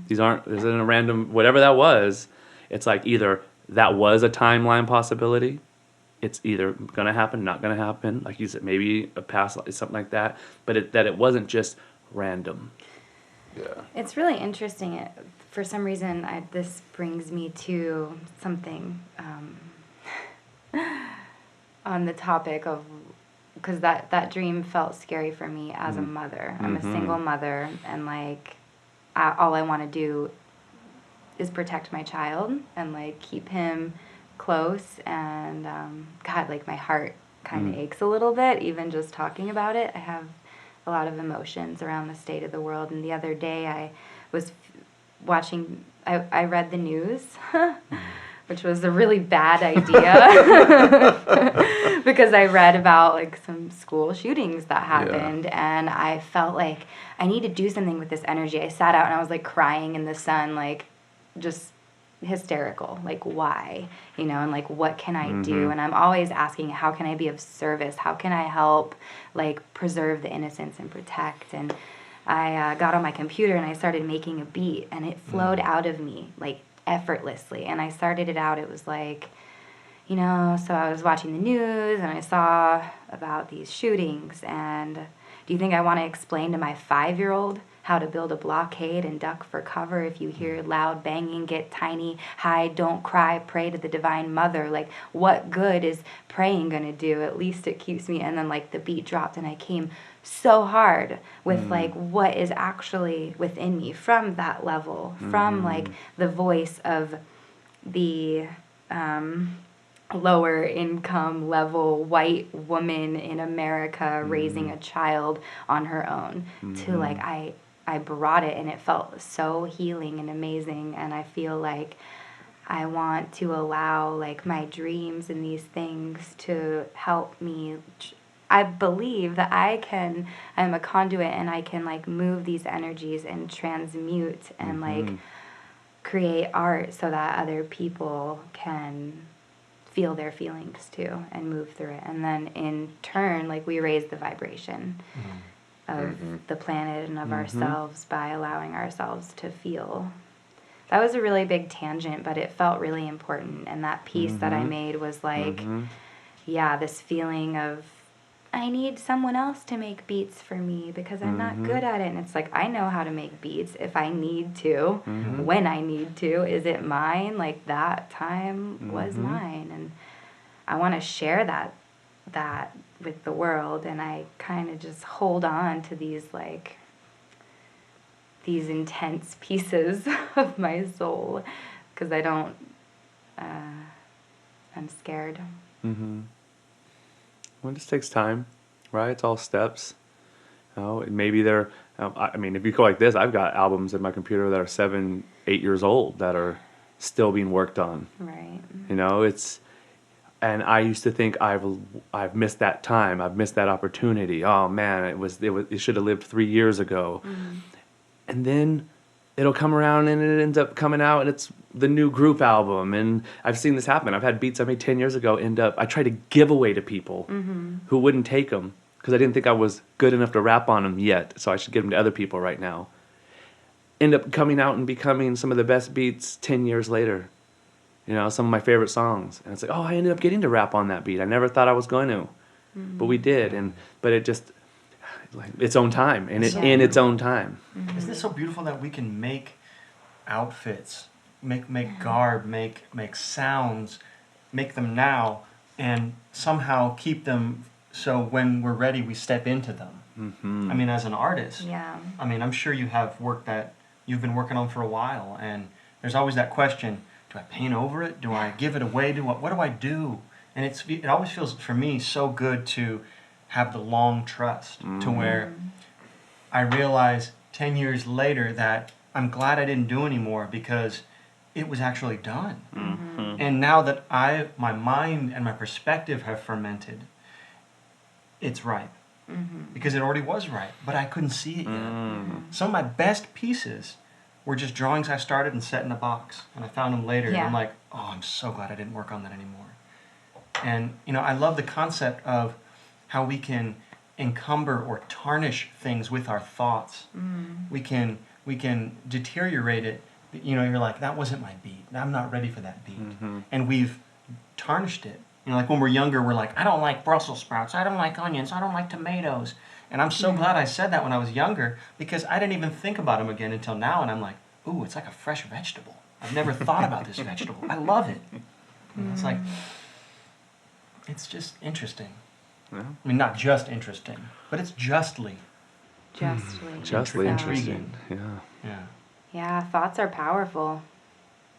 [SPEAKER 4] This isn't a random, whatever that was, it's like either that was a timeline possibility, it's either going to happen, not going to happen, like you said, maybe a past, something like that, but that it wasn't just random.
[SPEAKER 2] Yeah.
[SPEAKER 3] It's really interesting. For some reason, this brings me to something on the topic of, because that dream felt scary for me as a mother. I'm a single mother, and like all I want to do is protect my child and like keep him close. And God, like my heart kind of aches a little bit even just talking about it. I have a lot of emotions around the state of the world. And the other day I was watching, I read the news, which was a really bad idea because I read about like some school shootings that happened, and I felt like I need to do something with this energy. I sat out and I was like crying in the sun, like just hysterical, like why, and like what can I do? And I'm always asking, how can I be of service? How can I help like preserve the innocence and protect? And I got on my computer and I started making a beat, and it flowed out of me like effortlessly. And I started it out, it was like, so I was watching the news and I saw about these shootings, and do you think I want to explain to my 5-year-old how to build a blockade and duck for cover? If you hear loud banging, get tiny, hide, don't cry, pray to the Divine Mother. Like, what good is praying going to do? At least it keeps me. And then like the beat dropped and I came so hard with like what is actually within me from that level, from like the voice of the lower income level white woman in America raising a child on her own, to like I brought it, and it felt so healing and amazing. And I feel like I want to allow like my dreams and these things to help me. I believe that I'm a conduit, and I can like move these energies and transmute and like create art so that other people can feel their feelings too and move through it. And then in turn, like we raise the vibration of the planet and of ourselves by allowing ourselves to feel. That was a really big tangent, but it felt really important. And that piece that I made was like, this feeling of, I need someone else to make beats for me because I'm not good at it. And it's like, I know how to make beats if I need to, when I need to. Is it mine? Like that time was mine. And I want to share that with the world. And I kind of just hold on to these intense pieces of my soul because I don't, I'm scared.
[SPEAKER 4] Well, it just takes time, right? It's all steps. Maybe they're, if you go like this, I've got albums in my computer that are 7, 8 years old that are still being worked on.
[SPEAKER 3] Right.
[SPEAKER 4] And I used to think I've missed that time. I've missed that opportunity. Oh man, it should have lived 3 years ago. And then it'll come around and it ends up coming out and it's the new group album. And I've seen this happen. I've had beats I made 10 years ago I tried to give away to people who wouldn't take them because I didn't think I was good enough to rap on them yet. So I should give them to other people right now. End up coming out and becoming some of the best beats 10 years later. Some of my favorite songs. And it's like, I ended up getting to rap on that beat. I never thought I was going to. But we did. But it just, like, its own time. And in its own time.
[SPEAKER 5] Isn't it so beautiful that we can make outfits, make garb, make sounds, make them now, and somehow keep them so when we're ready we step into them. As an artist, I'm sure you have work that you've been working on for a while, and there's always that question, do I paint over it? Do I give it away? What do I do? And it always feels for me so good to have the long trust to where I realize 10 years later that I'm glad I didn't do anymore because it was actually done. And now that my mind and my perspective have fermented, it's ripe. Because it already was ripe, but I couldn't see it yet. Some of my best pieces were just drawings I started and set in a box. And I found them later, and I'm like, I'm so glad I didn't work on that anymore. And, I love the concept of how we can encumber or tarnish things with our thoughts. We can deteriorate it. You're like, that wasn't my beat. I'm not ready for that beat. And we've tarnished it. Like when we're younger, we're like, I don't like Brussels sprouts. I don't like onions. I don't like tomatoes. And I'm so glad I said that when I was younger, because I didn't even think about them again until now. And I'm like, ooh, it's like a fresh vegetable. I've never thought about this vegetable. I love it. It's like, it's just interesting.
[SPEAKER 2] Yeah.
[SPEAKER 5] I mean, not just interesting, but it's justly
[SPEAKER 4] Justly interesting. Yeah.
[SPEAKER 5] Yeah.
[SPEAKER 3] Yeah, thoughts are powerful.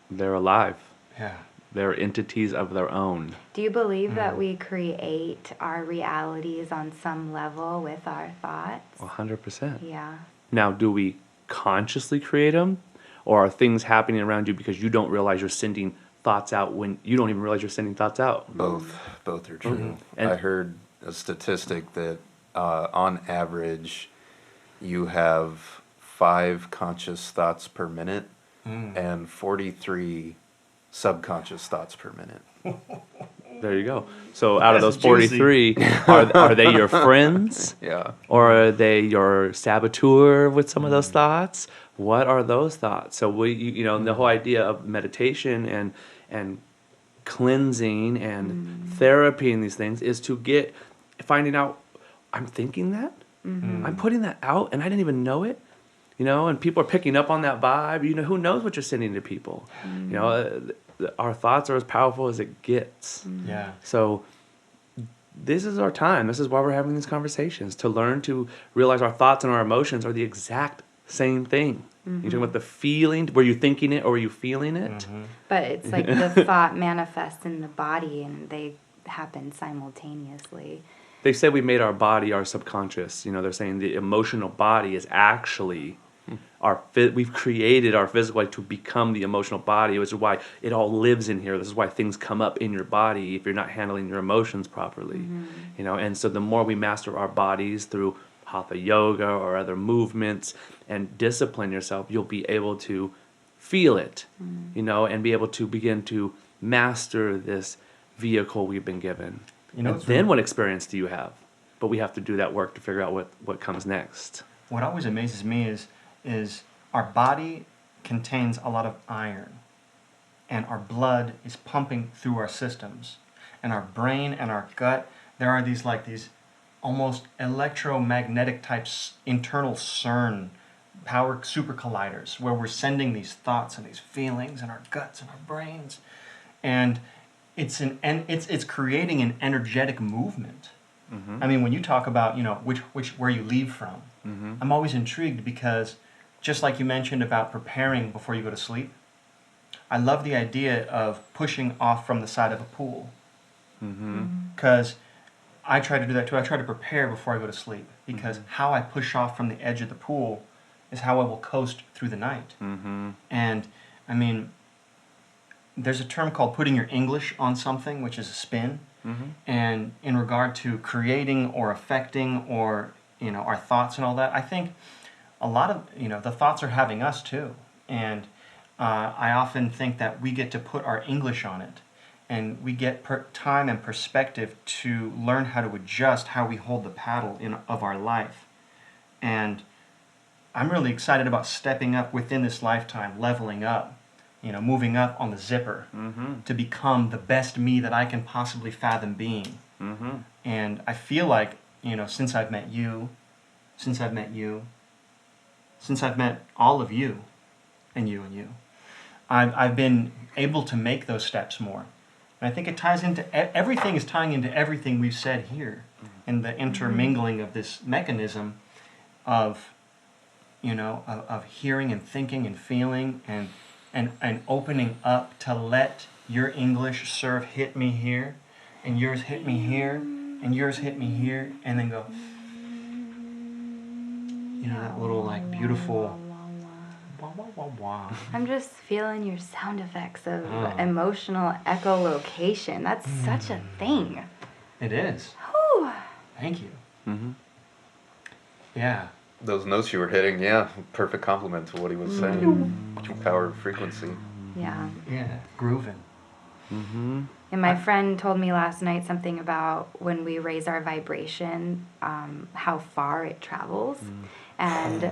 [SPEAKER 4] They're alive.
[SPEAKER 5] Yeah.
[SPEAKER 4] They're entities of their own.
[SPEAKER 3] Do you believe that we create our realities on some level with our thoughts?
[SPEAKER 4] 100%.
[SPEAKER 3] Yeah.
[SPEAKER 4] Now, do we consciously create them? Or are things happening around you because you don't realize you're sending thoughts out when you don't even realize you're sending thoughts out?
[SPEAKER 2] Both are true.
[SPEAKER 4] And-
[SPEAKER 2] I heard a statistic that on average you have 5 conscious thoughts per minute and 43 subconscious thoughts per minute.
[SPEAKER 4] There you go. So out of
[SPEAKER 5] That's
[SPEAKER 4] those 43, are they your friends?
[SPEAKER 2] Yeah.
[SPEAKER 4] Or are they your saboteur with some of those thoughts? What are those thoughts? So the whole idea of meditation and cleansing and therapy and these things is to finding out, I'm thinking that, I'm putting that out, and I didn't even know it. And people are picking up on that vibe. Who knows what you're sending to people? Our thoughts are as powerful as it gets.
[SPEAKER 5] Yeah.
[SPEAKER 4] So this is our time. This is why we're having these conversations, to learn to realize our thoughts and our emotions are the exact same thing. You're talking about the feeling. Were you thinking it or were you feeling it?
[SPEAKER 3] But it's like the thought manifests in the body and they happen simultaneously.
[SPEAKER 4] They say we made our body our subconscious. They're saying the emotional body is actually we've created our physical body to become the emotional body, which is why it all lives in here. This is why things come up in your body if you're not handling your emotions properly. And so the more we master our bodies through hatha yoga or other movements and discipline yourself, you'll be able to feel it, and be able to begin to master this vehicle we've been given. And then what experience do you have? But we have to do that work to figure out what comes next.
[SPEAKER 5] What always amazes me is our body contains a lot of iron, and our blood is pumping through our systems, and our brain and our gut, there are these almost electromagnetic types internal CERN power super colliders where we're sending these thoughts and these feelings in our guts and our brains, and it's creating an energetic movement. I mean, when you talk about where you leave from, I'm always intrigued because just like you mentioned about preparing before you go to sleep, I love the idea of pushing off from the side of a pool, because I try to do that too. I try to prepare before I go to sleep, because how I push off from the edge of the pool is how I will coast through the night. And I mean, there's a term called putting your English on something, which is a spin. And in regard to creating or affecting or our thoughts and all that, I think a lot of the thoughts are having us too. And I often think that we get to put our English on it, and we get time and perspective to learn how to adjust how we hold the paddle of our life. And I'm really excited about stepping up within this lifetime, leveling up, moving up on the zipper to become the best me that I can possibly fathom being. And I feel like, since I've met you, since I've met all of you, and you, I've been able to make those steps more. And I think it ties into, everything is tying into everything we've said here, and the intermingling of this mechanism of, of hearing and thinking and feeling and opening up to let your English serve hit me here, and yours hit me here, and yours hit me here, and then go, that little beautiful wah, wah, wah, wah.
[SPEAKER 3] I'm just feeling your sound effects of emotional echolocation. That's such a thing.
[SPEAKER 5] It is.
[SPEAKER 3] Whew.
[SPEAKER 5] Thank you. Yeah.
[SPEAKER 2] Those notes you were hitting, perfect compliment to what he was saying. Power of frequency.
[SPEAKER 3] Yeah.
[SPEAKER 5] Yeah. Grooving.
[SPEAKER 3] And my friend told me last night something about when we raise our vibration, how far it travels. And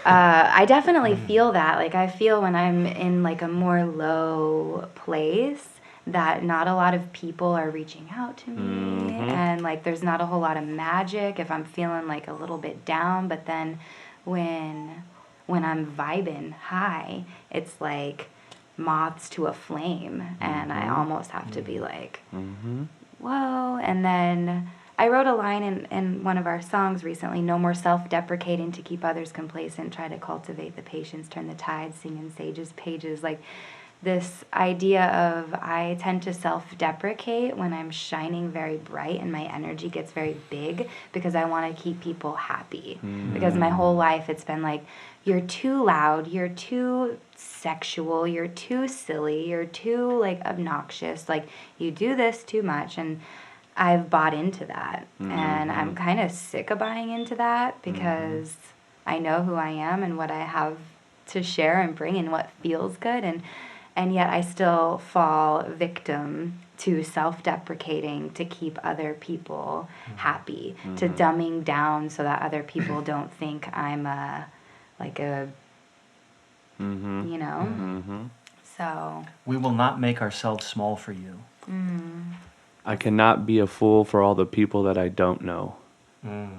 [SPEAKER 3] I definitely feel that. Like, I feel when I'm in, like, a more low place that not a lot of people are reaching out to me. And, like, there's not a whole lot of magic if I'm feeling, like, a little bit down. But then when I'm vibing high, it's like moths to a flame, and I almost have to be like, whoa. And then I wrote a line in one of our songs recently: no more self-deprecating to keep others complacent, try to cultivate the patience, turn the tide, sing in sages pages. Like, this idea of I tend to self-deprecate when I'm shining very bright and my energy gets very big because I want to keep people happy. Because my whole life it's been like, you're too loud, you're too sexual, you're too silly, you're too, like, obnoxious, like, you do this too much. And I've bought into that, and I'm kind of sick of buying into that because I know who I am and what I have to share and bring and what feels good, and yet I still fall victim to self-deprecating to keep other people happy, to dumbing down so that other people don't think I'm you know? So
[SPEAKER 5] We will not make ourselves small for you.
[SPEAKER 4] I cannot be a fool for all the people that I don't know.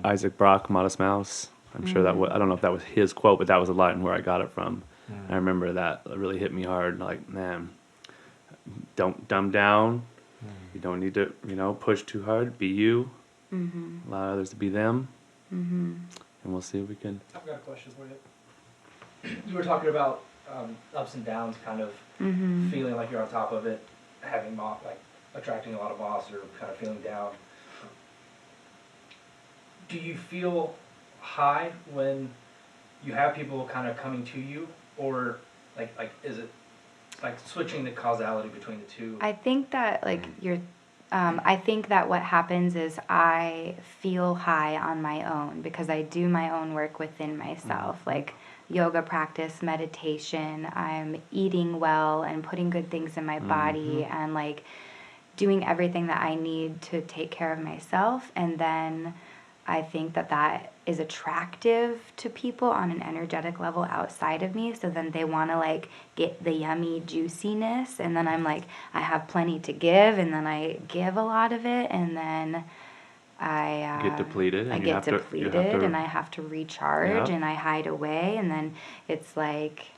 [SPEAKER 4] Isaac Brock, Modest Mouse. I'm sure that I don't know if that was his quote, but that was a line where I got it from. I remember that really hit me hard. Like, man, don't dumb down. You don't need to, push too hard. Be you. Allow others to be them. And we'll see if we can.
[SPEAKER 6] I've got a question for you. You were talking about ups and downs, kind of feeling like you're on top of it, having like attracting a lot of moths, or kind of feeling down. Do you feel high when you have people kind of coming to you, or like is it like switching the causality between the two?
[SPEAKER 3] I think that, like, I think that what happens is I feel high on my own because I do my own work within myself, like yoga practice, meditation, I'm eating well and putting good things in my body and, like, doing everything that I need to take care of myself. And then I think that is attractive to people on an energetic level outside of me. So then they want to, like, get the yummy juiciness. And then I'm like, I have plenty to give. And then I give a lot of it. And then I
[SPEAKER 4] Get depleted. And
[SPEAKER 3] I
[SPEAKER 4] you
[SPEAKER 3] get
[SPEAKER 4] have
[SPEAKER 3] depleted
[SPEAKER 4] to,
[SPEAKER 3] and I have to recharge and I hide away. And then it's like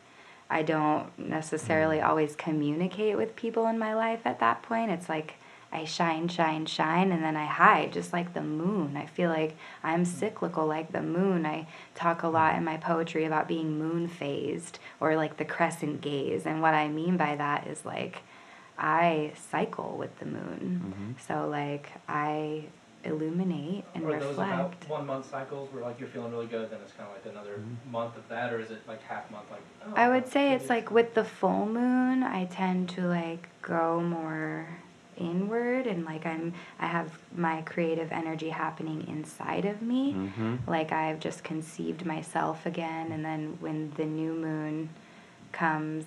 [SPEAKER 3] I don't necessarily always communicate with people in my life at that point. It's like I shine, and then I hide, just like the moon. I feel like I'm cyclical like the moon. I talk a lot in my poetry about being moon-phased, or like the crescent gaze. And what I mean by that is, like, I cycle with the moon. So, like, I illuminate and
[SPEAKER 6] Are those about
[SPEAKER 3] reflect.
[SPEAKER 6] 1 month cycles where, like, you're feeling really good, then it's kind of like another month of that, or is it like half month? Like, oh,
[SPEAKER 3] I would say it's like with the full moon, I tend to, like, go more inward, and, like, I have my creative energy happening inside of me. Like, I've just conceived myself again, and then when the new moon comes,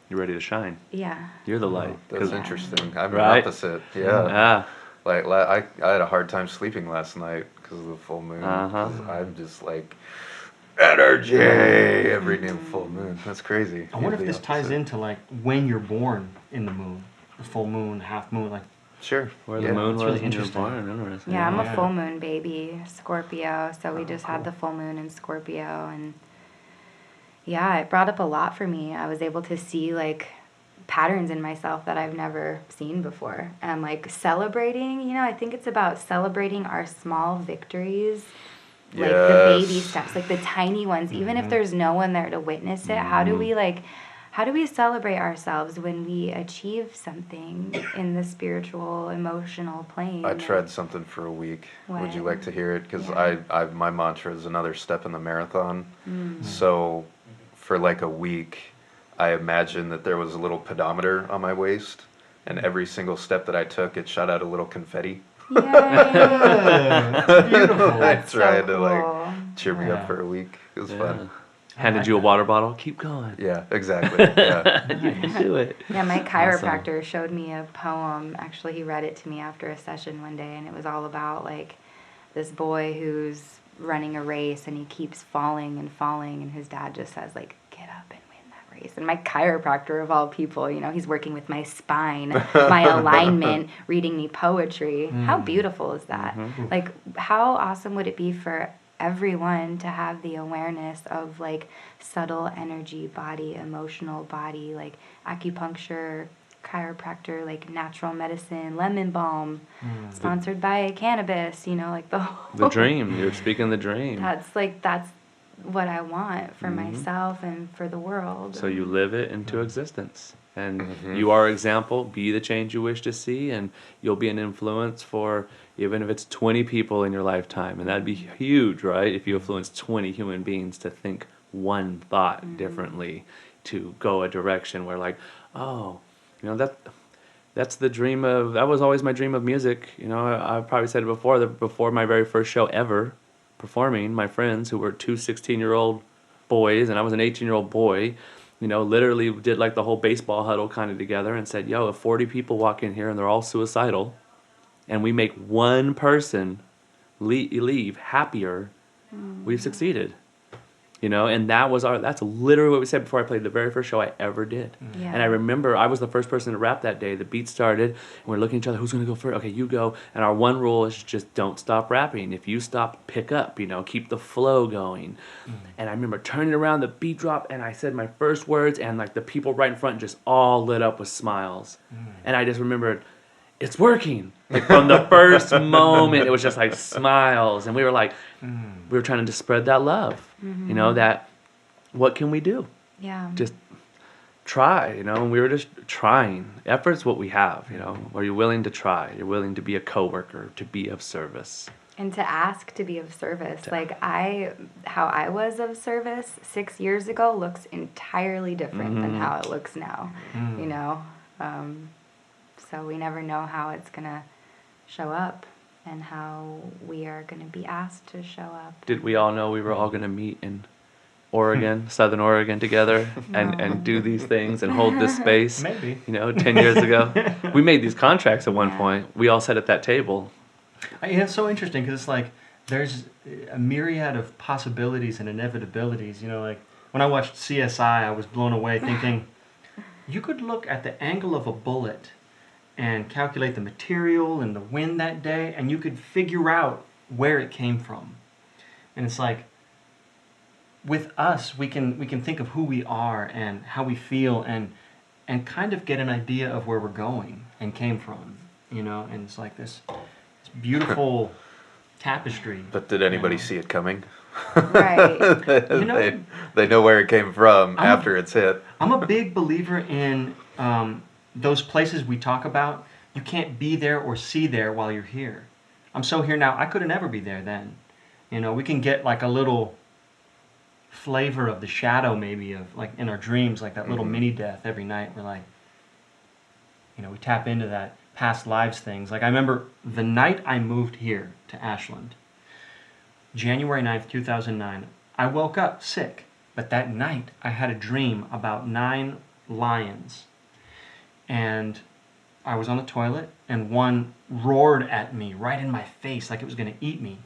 [SPEAKER 4] You're ready to shine.
[SPEAKER 3] yeah.
[SPEAKER 4] You're the light.
[SPEAKER 2] That's
[SPEAKER 3] Yeah.
[SPEAKER 2] interesting. I'm
[SPEAKER 4] Right?
[SPEAKER 2] the opposite. Yeah.
[SPEAKER 4] Yeah.
[SPEAKER 2] Like, I had a hard time sleeping last night because of the full moon. 'Cause I'm just like, energy every damn full moon. That's crazy.
[SPEAKER 5] I wonder if
[SPEAKER 2] The
[SPEAKER 5] this ties
[SPEAKER 2] opposite.
[SPEAKER 5] into, like, when you're born in the moon, the full moon, half moon, like.
[SPEAKER 2] Sure.
[SPEAKER 4] Where
[SPEAKER 2] Yeah.
[SPEAKER 4] the moon
[SPEAKER 5] That's
[SPEAKER 4] was
[SPEAKER 5] really
[SPEAKER 4] when you were
[SPEAKER 5] interesting.
[SPEAKER 4] born. Interesting.
[SPEAKER 3] Yeah, I'm a
[SPEAKER 5] Yeah.
[SPEAKER 3] full moon baby, Scorpio, so we just had the full moon in Scorpio, and yeah, it brought up a lot for me. I was able to see, like, patterns in myself that I've never seen before, and, like, celebrating, I think it's about celebrating our small victories, like the baby
[SPEAKER 2] Yes.
[SPEAKER 3] steps, like the tiny ones, even if there's no one there to witness it. How do we celebrate ourselves when we achieve something in the spiritual, emotional plane?
[SPEAKER 2] I tried something for a week. Would you
[SPEAKER 3] What?
[SPEAKER 2] like to hear it? Because
[SPEAKER 3] Yeah.
[SPEAKER 2] my mantra is another step in the marathon. So for like a week, I imagined that there was a little pedometer on my waist, and every single step that I took, it shot out a little confetti.
[SPEAKER 3] Yay!
[SPEAKER 5] That's beautiful.
[SPEAKER 2] I
[SPEAKER 3] That's so
[SPEAKER 2] tried to
[SPEAKER 3] cool.
[SPEAKER 2] like cheer me
[SPEAKER 5] Yeah.
[SPEAKER 2] up for a week. It was
[SPEAKER 4] Yeah.
[SPEAKER 2] fun.
[SPEAKER 4] Handed you a water bottle. Keep going.
[SPEAKER 2] Yeah, exactly. Yeah.
[SPEAKER 4] You can do it.
[SPEAKER 3] Yeah, my
[SPEAKER 4] Awesome.
[SPEAKER 3] chiropractor showed me a poem. Actually, he read it to me after a session one day, and it was all about like this boy who's running a race and he keeps falling and falling, and his dad just says like, "Get up and win that race." And my chiropractor of all people, you know, he's working with my spine, my alignment, reading me poetry. How beautiful is that? Like, how awesome would it be for everyone to have the awareness of like subtle energy, body, emotional body, like acupuncture, chiropractor, like natural medicine, lemon balm, sponsored by cannabis, you know, like the
[SPEAKER 4] The dream. You're speaking the dream.
[SPEAKER 3] that's what I want for myself and for the world.
[SPEAKER 4] So you live it into existence. And you are example, be the change you wish to see, and you'll be an influence for, even if it's 20 people in your lifetime. And that'd be huge, right? If you influence 20 human beings to think one thought differently, to go a direction where like, oh, you know, that's the dream of, that was always my dream of music. You know, I've probably said it before, that before my very first show ever performing, my friends who were two 16-year-old boys and I was an 18-year-old boy, you know, literally did like the whole baseball huddle kind of together and said, yo, if 40 people walk in here and they're all suicidal and we make one person leave happier, we've succeeded. You know, and that's literally what we said before I played the very first show I ever did.
[SPEAKER 3] Yeah.
[SPEAKER 4] And I remember I was the first person to rap that day. The beat started, and we're looking at each other, who's going to go first? Okay, you go. And our one rule is just don't stop rapping. If you stop, pick up, you know, keep the flow going. And I remember turning around, the beat dropped, and I said my first words, and like the people right in front just all lit up with smiles. And I just remembered, it's working. Like from the first moment, it was just like smiles. And we were like, we were trying to just spread that love. You know, that what can we do?
[SPEAKER 3] Yeah.
[SPEAKER 4] Just try, you know, and we were just trying. Effort's what we have, you know. Are you willing to try? You're willing to be a coworker, to be of service.
[SPEAKER 3] And to ask to be of service. Like how I was of service 6 years ago looks entirely different than how it looks now, you know. So we never know how it's going to show up and how we are going to be asked to show up.
[SPEAKER 4] Did we all know we were all going to meet in Oregon, Southern Oregon together and do these things and hold this space?
[SPEAKER 5] Maybe.
[SPEAKER 4] You know, 10 years ago. We made these contracts at one point. We all sat at that table.
[SPEAKER 5] It's so interesting because it's like there's a myriad of possibilities and inevitabilities. You know, like when I watched CSI, I was blown away thinking, you could look at the angle of a bullet and calculate the material and the wind that day, and you could figure out where it came from. And it's like, with us, we can think of who we are and how we feel and kind of get an idea of where we're going and came from, you know. And it's like this beautiful tapestry.
[SPEAKER 2] But did anybody
[SPEAKER 5] you know?
[SPEAKER 2] see it coming?
[SPEAKER 3] Right.
[SPEAKER 5] You know,
[SPEAKER 2] they know where it came from after it's hit.
[SPEAKER 5] I'm a big believer in those places we talk about. You can't be there or see there while you're here. I'm so here now. I could never be there then. You know, we can get like a little flavor of the shadow maybe of like in our dreams, like that little mini death every night. We're like, you know, we tap into that past lives things. Like I remember the night I moved here to Ashland, January 9th, 2009, I woke up sick. But that night I had a dream about 9 lions. And I was on the toilet and one roared at me right in my face like it was going to eat me.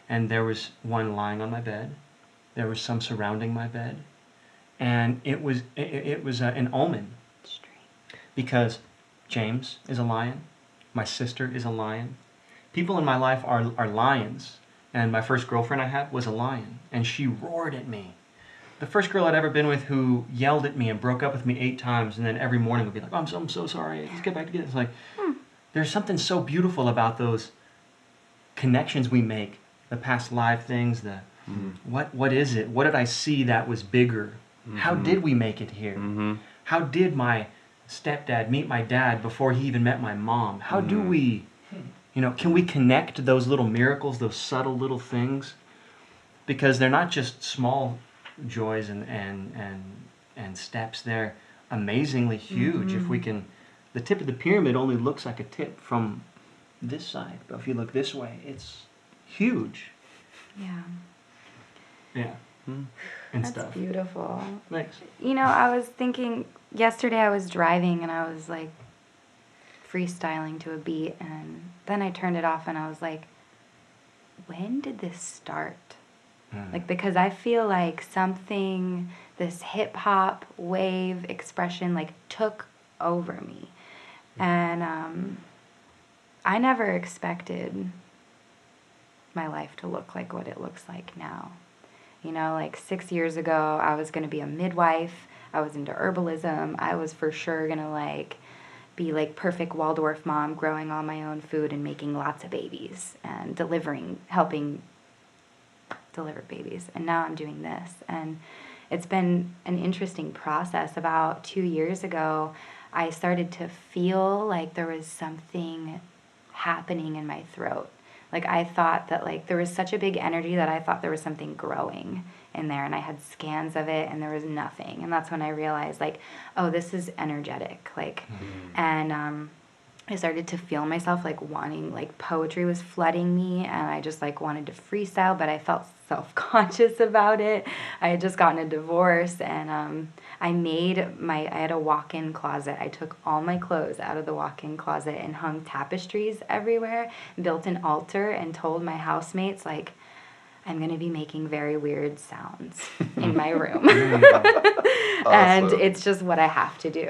[SPEAKER 5] And there was one lying on my bed. There was some surrounding my bed. And it was an omen. Because James is a lion. My sister is a lion. People in my life are lions. And my first girlfriend I had was a lion. And she roared at me. The first girl I'd ever been with who yelled at me and broke up with me 8 times and then every morning would be like, oh, I'm so sorry, let's get back together. It's like, there's something so beautiful about those connections we make, the past life things, the what is it? What did I see that was bigger? How did we make it here? How did my stepdad meet my dad before he even met my mom? How do we, you know, can we connect those little miracles, those subtle little things? Because they're not just small joys and steps. They're amazingly huge. If we can, the tip of the pyramid only looks like a tip from this side, but if you look this way, it's huge.
[SPEAKER 3] Yeah.
[SPEAKER 5] Yeah. and
[SPEAKER 3] That's
[SPEAKER 5] stuff.
[SPEAKER 3] beautiful.
[SPEAKER 5] Thanks.
[SPEAKER 3] You know, I was thinking yesterday I was driving and I was like freestyling to a beat, and then I turned it off and I was like, when did this start? Like, because I feel like something, this hip hop wave expression, like took over me. And I never expected my life to look like what it looks like now. You know, like 6 years ago, I was going to be a midwife. I was into herbalism. I was for sure going to like be like perfect Waldorf mom, growing all my own food and making lots of babies and helping deliver babies. And now I'm doing this. And it's been an interesting process. About 2 years ago, I started to feel like there was something happening in my throat. Like I thought that like there was such a big energy that I thought there was something growing in there, and I had scans of it and there was nothing. And that's when I realized like, oh, this is energetic. Like, and I started to feel myself like wanting, like poetry was flooding me, and I just like wanted to freestyle, but I felt self-conscious about it. I had just gotten a divorce, and I had a walk-in closet. I took all my clothes out of the walk-in closet and hung tapestries everywhere, built an altar, and told my housemates like, I'm going to be making very weird sounds in my room. And it's just what I have to do.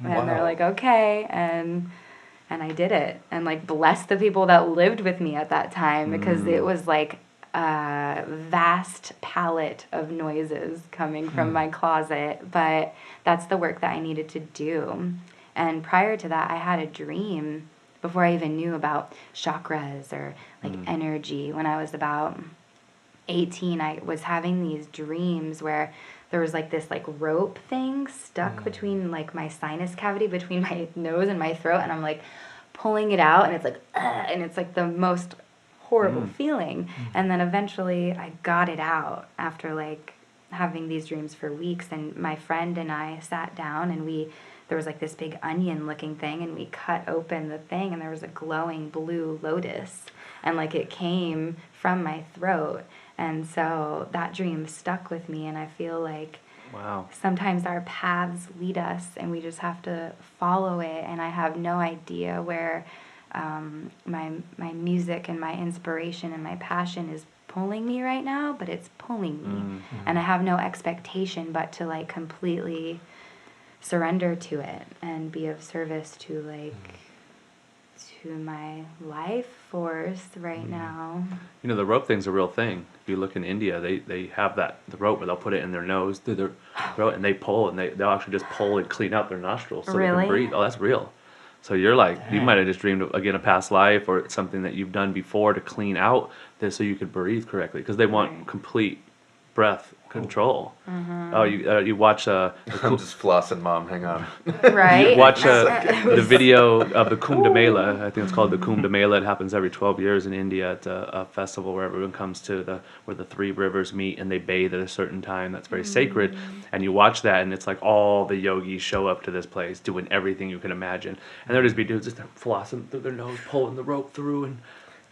[SPEAKER 3] And they're like, okay. And I did it, and like blessed the people that lived with me at that time, because it was like a vast palette of noises coming from my closet. But that's the work that I needed to do. And prior to that, I had a dream before I even knew about chakras or like energy. When I was about 18, I was having these dreams where there was like this like rope thing stuck between like my sinus cavity, between my nose and my throat, and I'm like pulling it out, and it's like and it's like the most horrible feeling. And then eventually I got it out after like having these dreams for weeks, and my friend and I sat down, and there was like this big onion looking thing, and we cut open the thing, and there was a glowing blue lotus, and like it came from my throat. And so that dream stuck with me, and I feel like sometimes our paths lead us and we just have to follow it. And I have no idea where my music and my inspiration and my passion is pulling me right now, but it's pulling me. And I have no expectation but to like completely surrender to it and be of service to like to my life force right now.
[SPEAKER 4] You know, the rope thing's a real thing. If you look in India, they have the rope where they'll put it in their nose, through their throat, and they pull, and they'll actually just pull and clean out their nostrils so they
[SPEAKER 3] Really?
[SPEAKER 4] can breathe. Oh, that's real. So you're like, you might have just dreamed of, again, a past life or something that you've done before to clean out this so you could breathe correctly, because they want complete breath control. Oh, you watch
[SPEAKER 2] I'm just flossing, Mom. Hang on.
[SPEAKER 3] Right?
[SPEAKER 4] you watch the video of the Kumbh Mela. I think it's called the Kumbh Mela. It happens every 12 years in India at a festival where everyone comes to where the three rivers meet, and they bathe at a certain time that's very sacred. And you watch that, and it's like all the yogis show up to this place doing everything you can imagine, and there'll just be dudes just flossing through their nose, pulling the rope through, and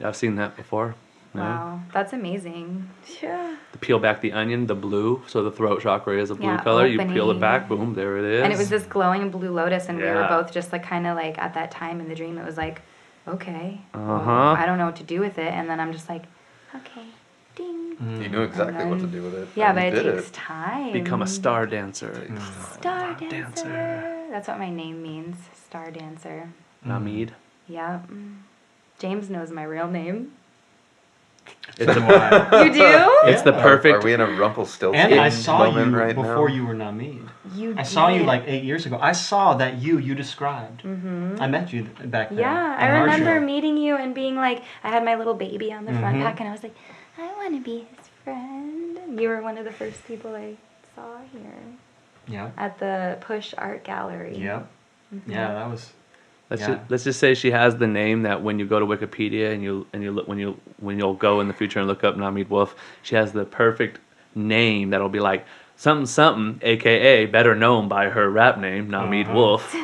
[SPEAKER 4] I've seen that before.
[SPEAKER 3] Wow, that's amazing. Yeah.
[SPEAKER 4] To peel back the onion, the blue, so the throat chakra is a blue
[SPEAKER 3] Yeah,
[SPEAKER 4] color. You peel it
[SPEAKER 3] opening.
[SPEAKER 4] back, boom, there it is.
[SPEAKER 3] And it was this glowing blue lotus, and we were
[SPEAKER 4] Yeah.
[SPEAKER 3] both just like kind of like at that time in the dream, it was like, okay,
[SPEAKER 4] Uh-huh.
[SPEAKER 3] I don't know what to do with it. And then I'm just like, okay, ding.
[SPEAKER 2] You knew exactly what to
[SPEAKER 3] then-
[SPEAKER 2] do with it.
[SPEAKER 3] Yeah,
[SPEAKER 2] and
[SPEAKER 3] but
[SPEAKER 2] you
[SPEAKER 3] it
[SPEAKER 2] did
[SPEAKER 3] takes time.
[SPEAKER 4] Become a star dancer.
[SPEAKER 3] Star dancer. That's what my name means, star dancer.
[SPEAKER 4] Namid.
[SPEAKER 3] Yeah. James knows my real name.
[SPEAKER 4] It's a,
[SPEAKER 3] You do?
[SPEAKER 4] it's the
[SPEAKER 5] Yeah.
[SPEAKER 4] perfect.
[SPEAKER 2] Are we in a Rumpelstiltskin
[SPEAKER 5] And I saw you
[SPEAKER 2] moment right
[SPEAKER 5] before
[SPEAKER 2] now?
[SPEAKER 5] you were Namid.
[SPEAKER 3] You
[SPEAKER 5] I saw you
[SPEAKER 3] did.
[SPEAKER 5] like 8 years ago. I saw that you described. I met you back then.
[SPEAKER 3] Yeah, I
[SPEAKER 5] on our
[SPEAKER 3] remember
[SPEAKER 5] show.
[SPEAKER 3] meeting you and being like, I had my little baby on the front
[SPEAKER 5] Mhm.
[SPEAKER 3] pack, and I was like, I want to be his friend. And you were one of the first people I saw here
[SPEAKER 5] Yeah.
[SPEAKER 3] at the Push Art Gallery.
[SPEAKER 5] Yep. Yeah, that was. Yeah.
[SPEAKER 4] Let's just say she has the name that when you go to Wikipedia and you look when you'll go in the future and look up Namid Wolf, she has the perfect name that'll be like something something, aka better known by her rap name Namid Wolf.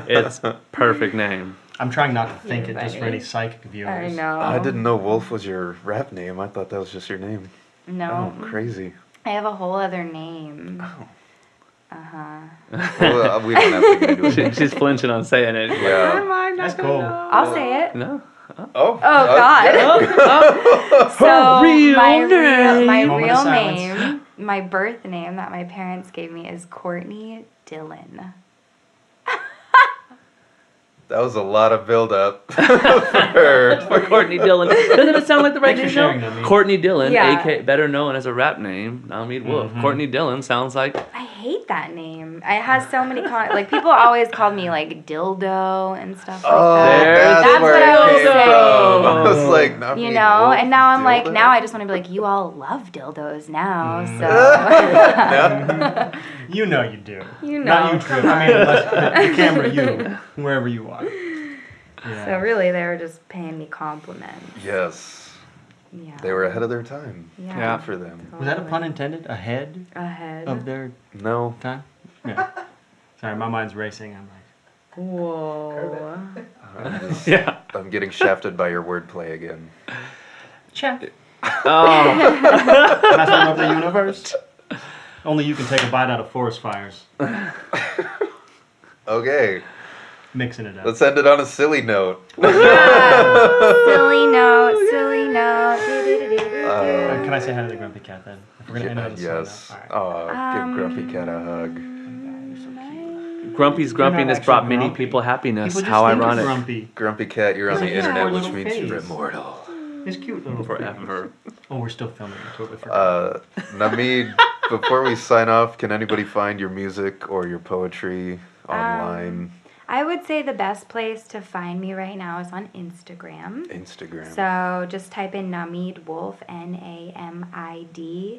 [SPEAKER 4] It's perfect name.
[SPEAKER 5] I'm trying not to think
[SPEAKER 3] You're
[SPEAKER 5] it just for
[SPEAKER 3] funny.
[SPEAKER 5] any psychic viewers.
[SPEAKER 3] I know.
[SPEAKER 2] I didn't know Wolf was your rap name. I thought that was just your name.
[SPEAKER 3] No.
[SPEAKER 2] Oh, crazy.
[SPEAKER 3] I have a whole other name.
[SPEAKER 2] Oh.
[SPEAKER 3] Uh-huh.
[SPEAKER 2] Well, we don't have to get into it.
[SPEAKER 4] She's flinching on saying it.
[SPEAKER 2] Yeah.
[SPEAKER 5] That's cool.
[SPEAKER 3] I'll say it.
[SPEAKER 4] No.
[SPEAKER 2] Oh.
[SPEAKER 3] Oh, God. So
[SPEAKER 4] real
[SPEAKER 3] my
[SPEAKER 4] name.
[SPEAKER 5] Moment of
[SPEAKER 3] real
[SPEAKER 5] silence.
[SPEAKER 3] name, my birth name that my parents gave me is Courtney Dillon.
[SPEAKER 2] That was a lot of build-up for
[SPEAKER 4] Courtney Dillon. Doesn't it sound like the right
[SPEAKER 5] Thanks
[SPEAKER 4] name?
[SPEAKER 5] for sharing that, Namid.
[SPEAKER 4] Courtney Dillon,
[SPEAKER 3] Yeah.
[SPEAKER 4] aka better known as a rap name, Namid Wolf. Courtney Dillon sounds like
[SPEAKER 3] I hate that name. It has so many like people always called me like dildo and stuff like
[SPEAKER 2] Oh,
[SPEAKER 3] that.
[SPEAKER 2] that's
[SPEAKER 3] That's
[SPEAKER 2] where
[SPEAKER 3] what I
[SPEAKER 2] it
[SPEAKER 3] was
[SPEAKER 2] came
[SPEAKER 3] saying.
[SPEAKER 2] from. I was like, not
[SPEAKER 3] You
[SPEAKER 2] me,
[SPEAKER 3] know,
[SPEAKER 2] Wolf,
[SPEAKER 3] and now I'm like,
[SPEAKER 2] dildo?
[SPEAKER 3] now I just want to be like, you all love dildos now, so.
[SPEAKER 5] You know you do.
[SPEAKER 3] You
[SPEAKER 5] Not
[SPEAKER 3] know,
[SPEAKER 5] you, Trip. I mean, unless the camera, you, wherever you are. Yeah.
[SPEAKER 3] So really, they were just paying me compliments.
[SPEAKER 2] Yes.
[SPEAKER 3] Yeah.
[SPEAKER 2] They were ahead of their time.
[SPEAKER 3] Yeah.
[SPEAKER 2] Good for them.
[SPEAKER 5] Was that a pun intended? Ahead
[SPEAKER 3] Ahead.
[SPEAKER 5] of their
[SPEAKER 2] No.
[SPEAKER 5] time? Yeah. Sorry, my mind's racing. I'm like,
[SPEAKER 3] Whoa.
[SPEAKER 4] yeah.
[SPEAKER 2] I'm getting shafted by your wordplay again.
[SPEAKER 5] check.
[SPEAKER 4] Oh,
[SPEAKER 5] Master of the universe. Only you can take a bite out of forest fires.
[SPEAKER 2] Okay.
[SPEAKER 5] Mixing it up.
[SPEAKER 2] Let's end it on a silly note.
[SPEAKER 3] Silly note, silly note.
[SPEAKER 5] Can I say hi to the grumpy cat then? If we're gonna end it on a silly
[SPEAKER 2] Yes.
[SPEAKER 5] note. All right.
[SPEAKER 2] Oh, give Grumpy Cat a hug.
[SPEAKER 4] Grumpy's
[SPEAKER 5] You're not
[SPEAKER 4] grumpiness
[SPEAKER 5] actually
[SPEAKER 4] brought many
[SPEAKER 5] grumpy.
[SPEAKER 4] people happiness.
[SPEAKER 5] People just
[SPEAKER 4] How
[SPEAKER 5] think of
[SPEAKER 4] ironic.
[SPEAKER 5] Grumpy.
[SPEAKER 2] Grumpy Cat, you're on
[SPEAKER 5] He's
[SPEAKER 2] the
[SPEAKER 5] like this
[SPEAKER 2] internet,
[SPEAKER 5] poor
[SPEAKER 2] which
[SPEAKER 5] little
[SPEAKER 2] means you're
[SPEAKER 5] face.
[SPEAKER 2] immortal.
[SPEAKER 5] His cute little
[SPEAKER 4] Forever.
[SPEAKER 5] Oh, we're still filming. I totally forgot.
[SPEAKER 2] Namid, before we sign off, can anybody find your music or your poetry online?
[SPEAKER 3] I would say the best place to find me right now is on Instagram.
[SPEAKER 2] Instagram.
[SPEAKER 3] So just type in Namid Wolf, NamidWolf,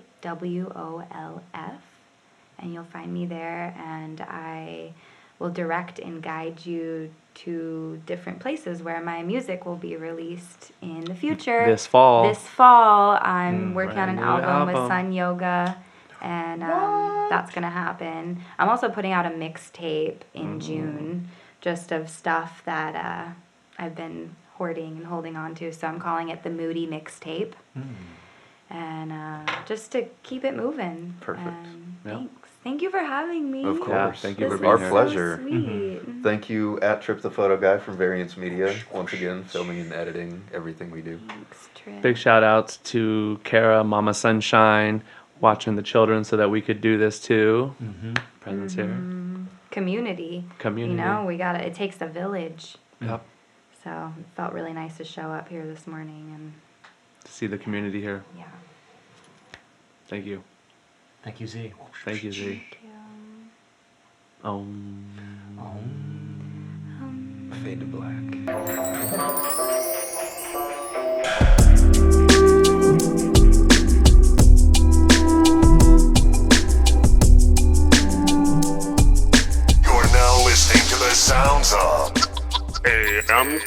[SPEAKER 3] and you'll find me there. And I will direct and guide you to different places where my music will be released in the future.
[SPEAKER 4] This fall.
[SPEAKER 3] This fall, I'm working on an
[SPEAKER 4] brand new
[SPEAKER 3] album with
[SPEAKER 4] album.
[SPEAKER 3] Sun Yoga, and that's gonna happen. I'm also putting out a mixtape in June, just of stuff that I've been hoarding and holding on to. So I'm calling it the Moody Mixtape, and just to keep it moving.
[SPEAKER 2] Perfect.
[SPEAKER 3] And
[SPEAKER 4] Yep.
[SPEAKER 3] thanks. Thank you for having me.
[SPEAKER 2] Of course.
[SPEAKER 4] Yeah, thank you
[SPEAKER 3] This
[SPEAKER 4] for being
[SPEAKER 2] Our
[SPEAKER 4] here.
[SPEAKER 3] was
[SPEAKER 2] pleasure.
[SPEAKER 3] So sweet.
[SPEAKER 2] Thank you at Trip the Photo Guy from Variance Media, once again, filming and editing everything we do.
[SPEAKER 3] Thanks, Trish.
[SPEAKER 4] Big shout outs to Kara, Mama Sunshine, watching the children so that we could do this too. Presence here.
[SPEAKER 3] Community.
[SPEAKER 4] Community.
[SPEAKER 3] You know, we got it takes a village.
[SPEAKER 4] Yep.
[SPEAKER 3] So it felt really nice to show up here this morning, and
[SPEAKER 4] To see the community here.
[SPEAKER 3] yeah.
[SPEAKER 4] Thank you.
[SPEAKER 5] Thank you, Z.
[SPEAKER 4] Thank you, Z.
[SPEAKER 3] Thank you.
[SPEAKER 2] Fade to black.
[SPEAKER 1] You're now listening to the sounds of
[SPEAKER 7] AM.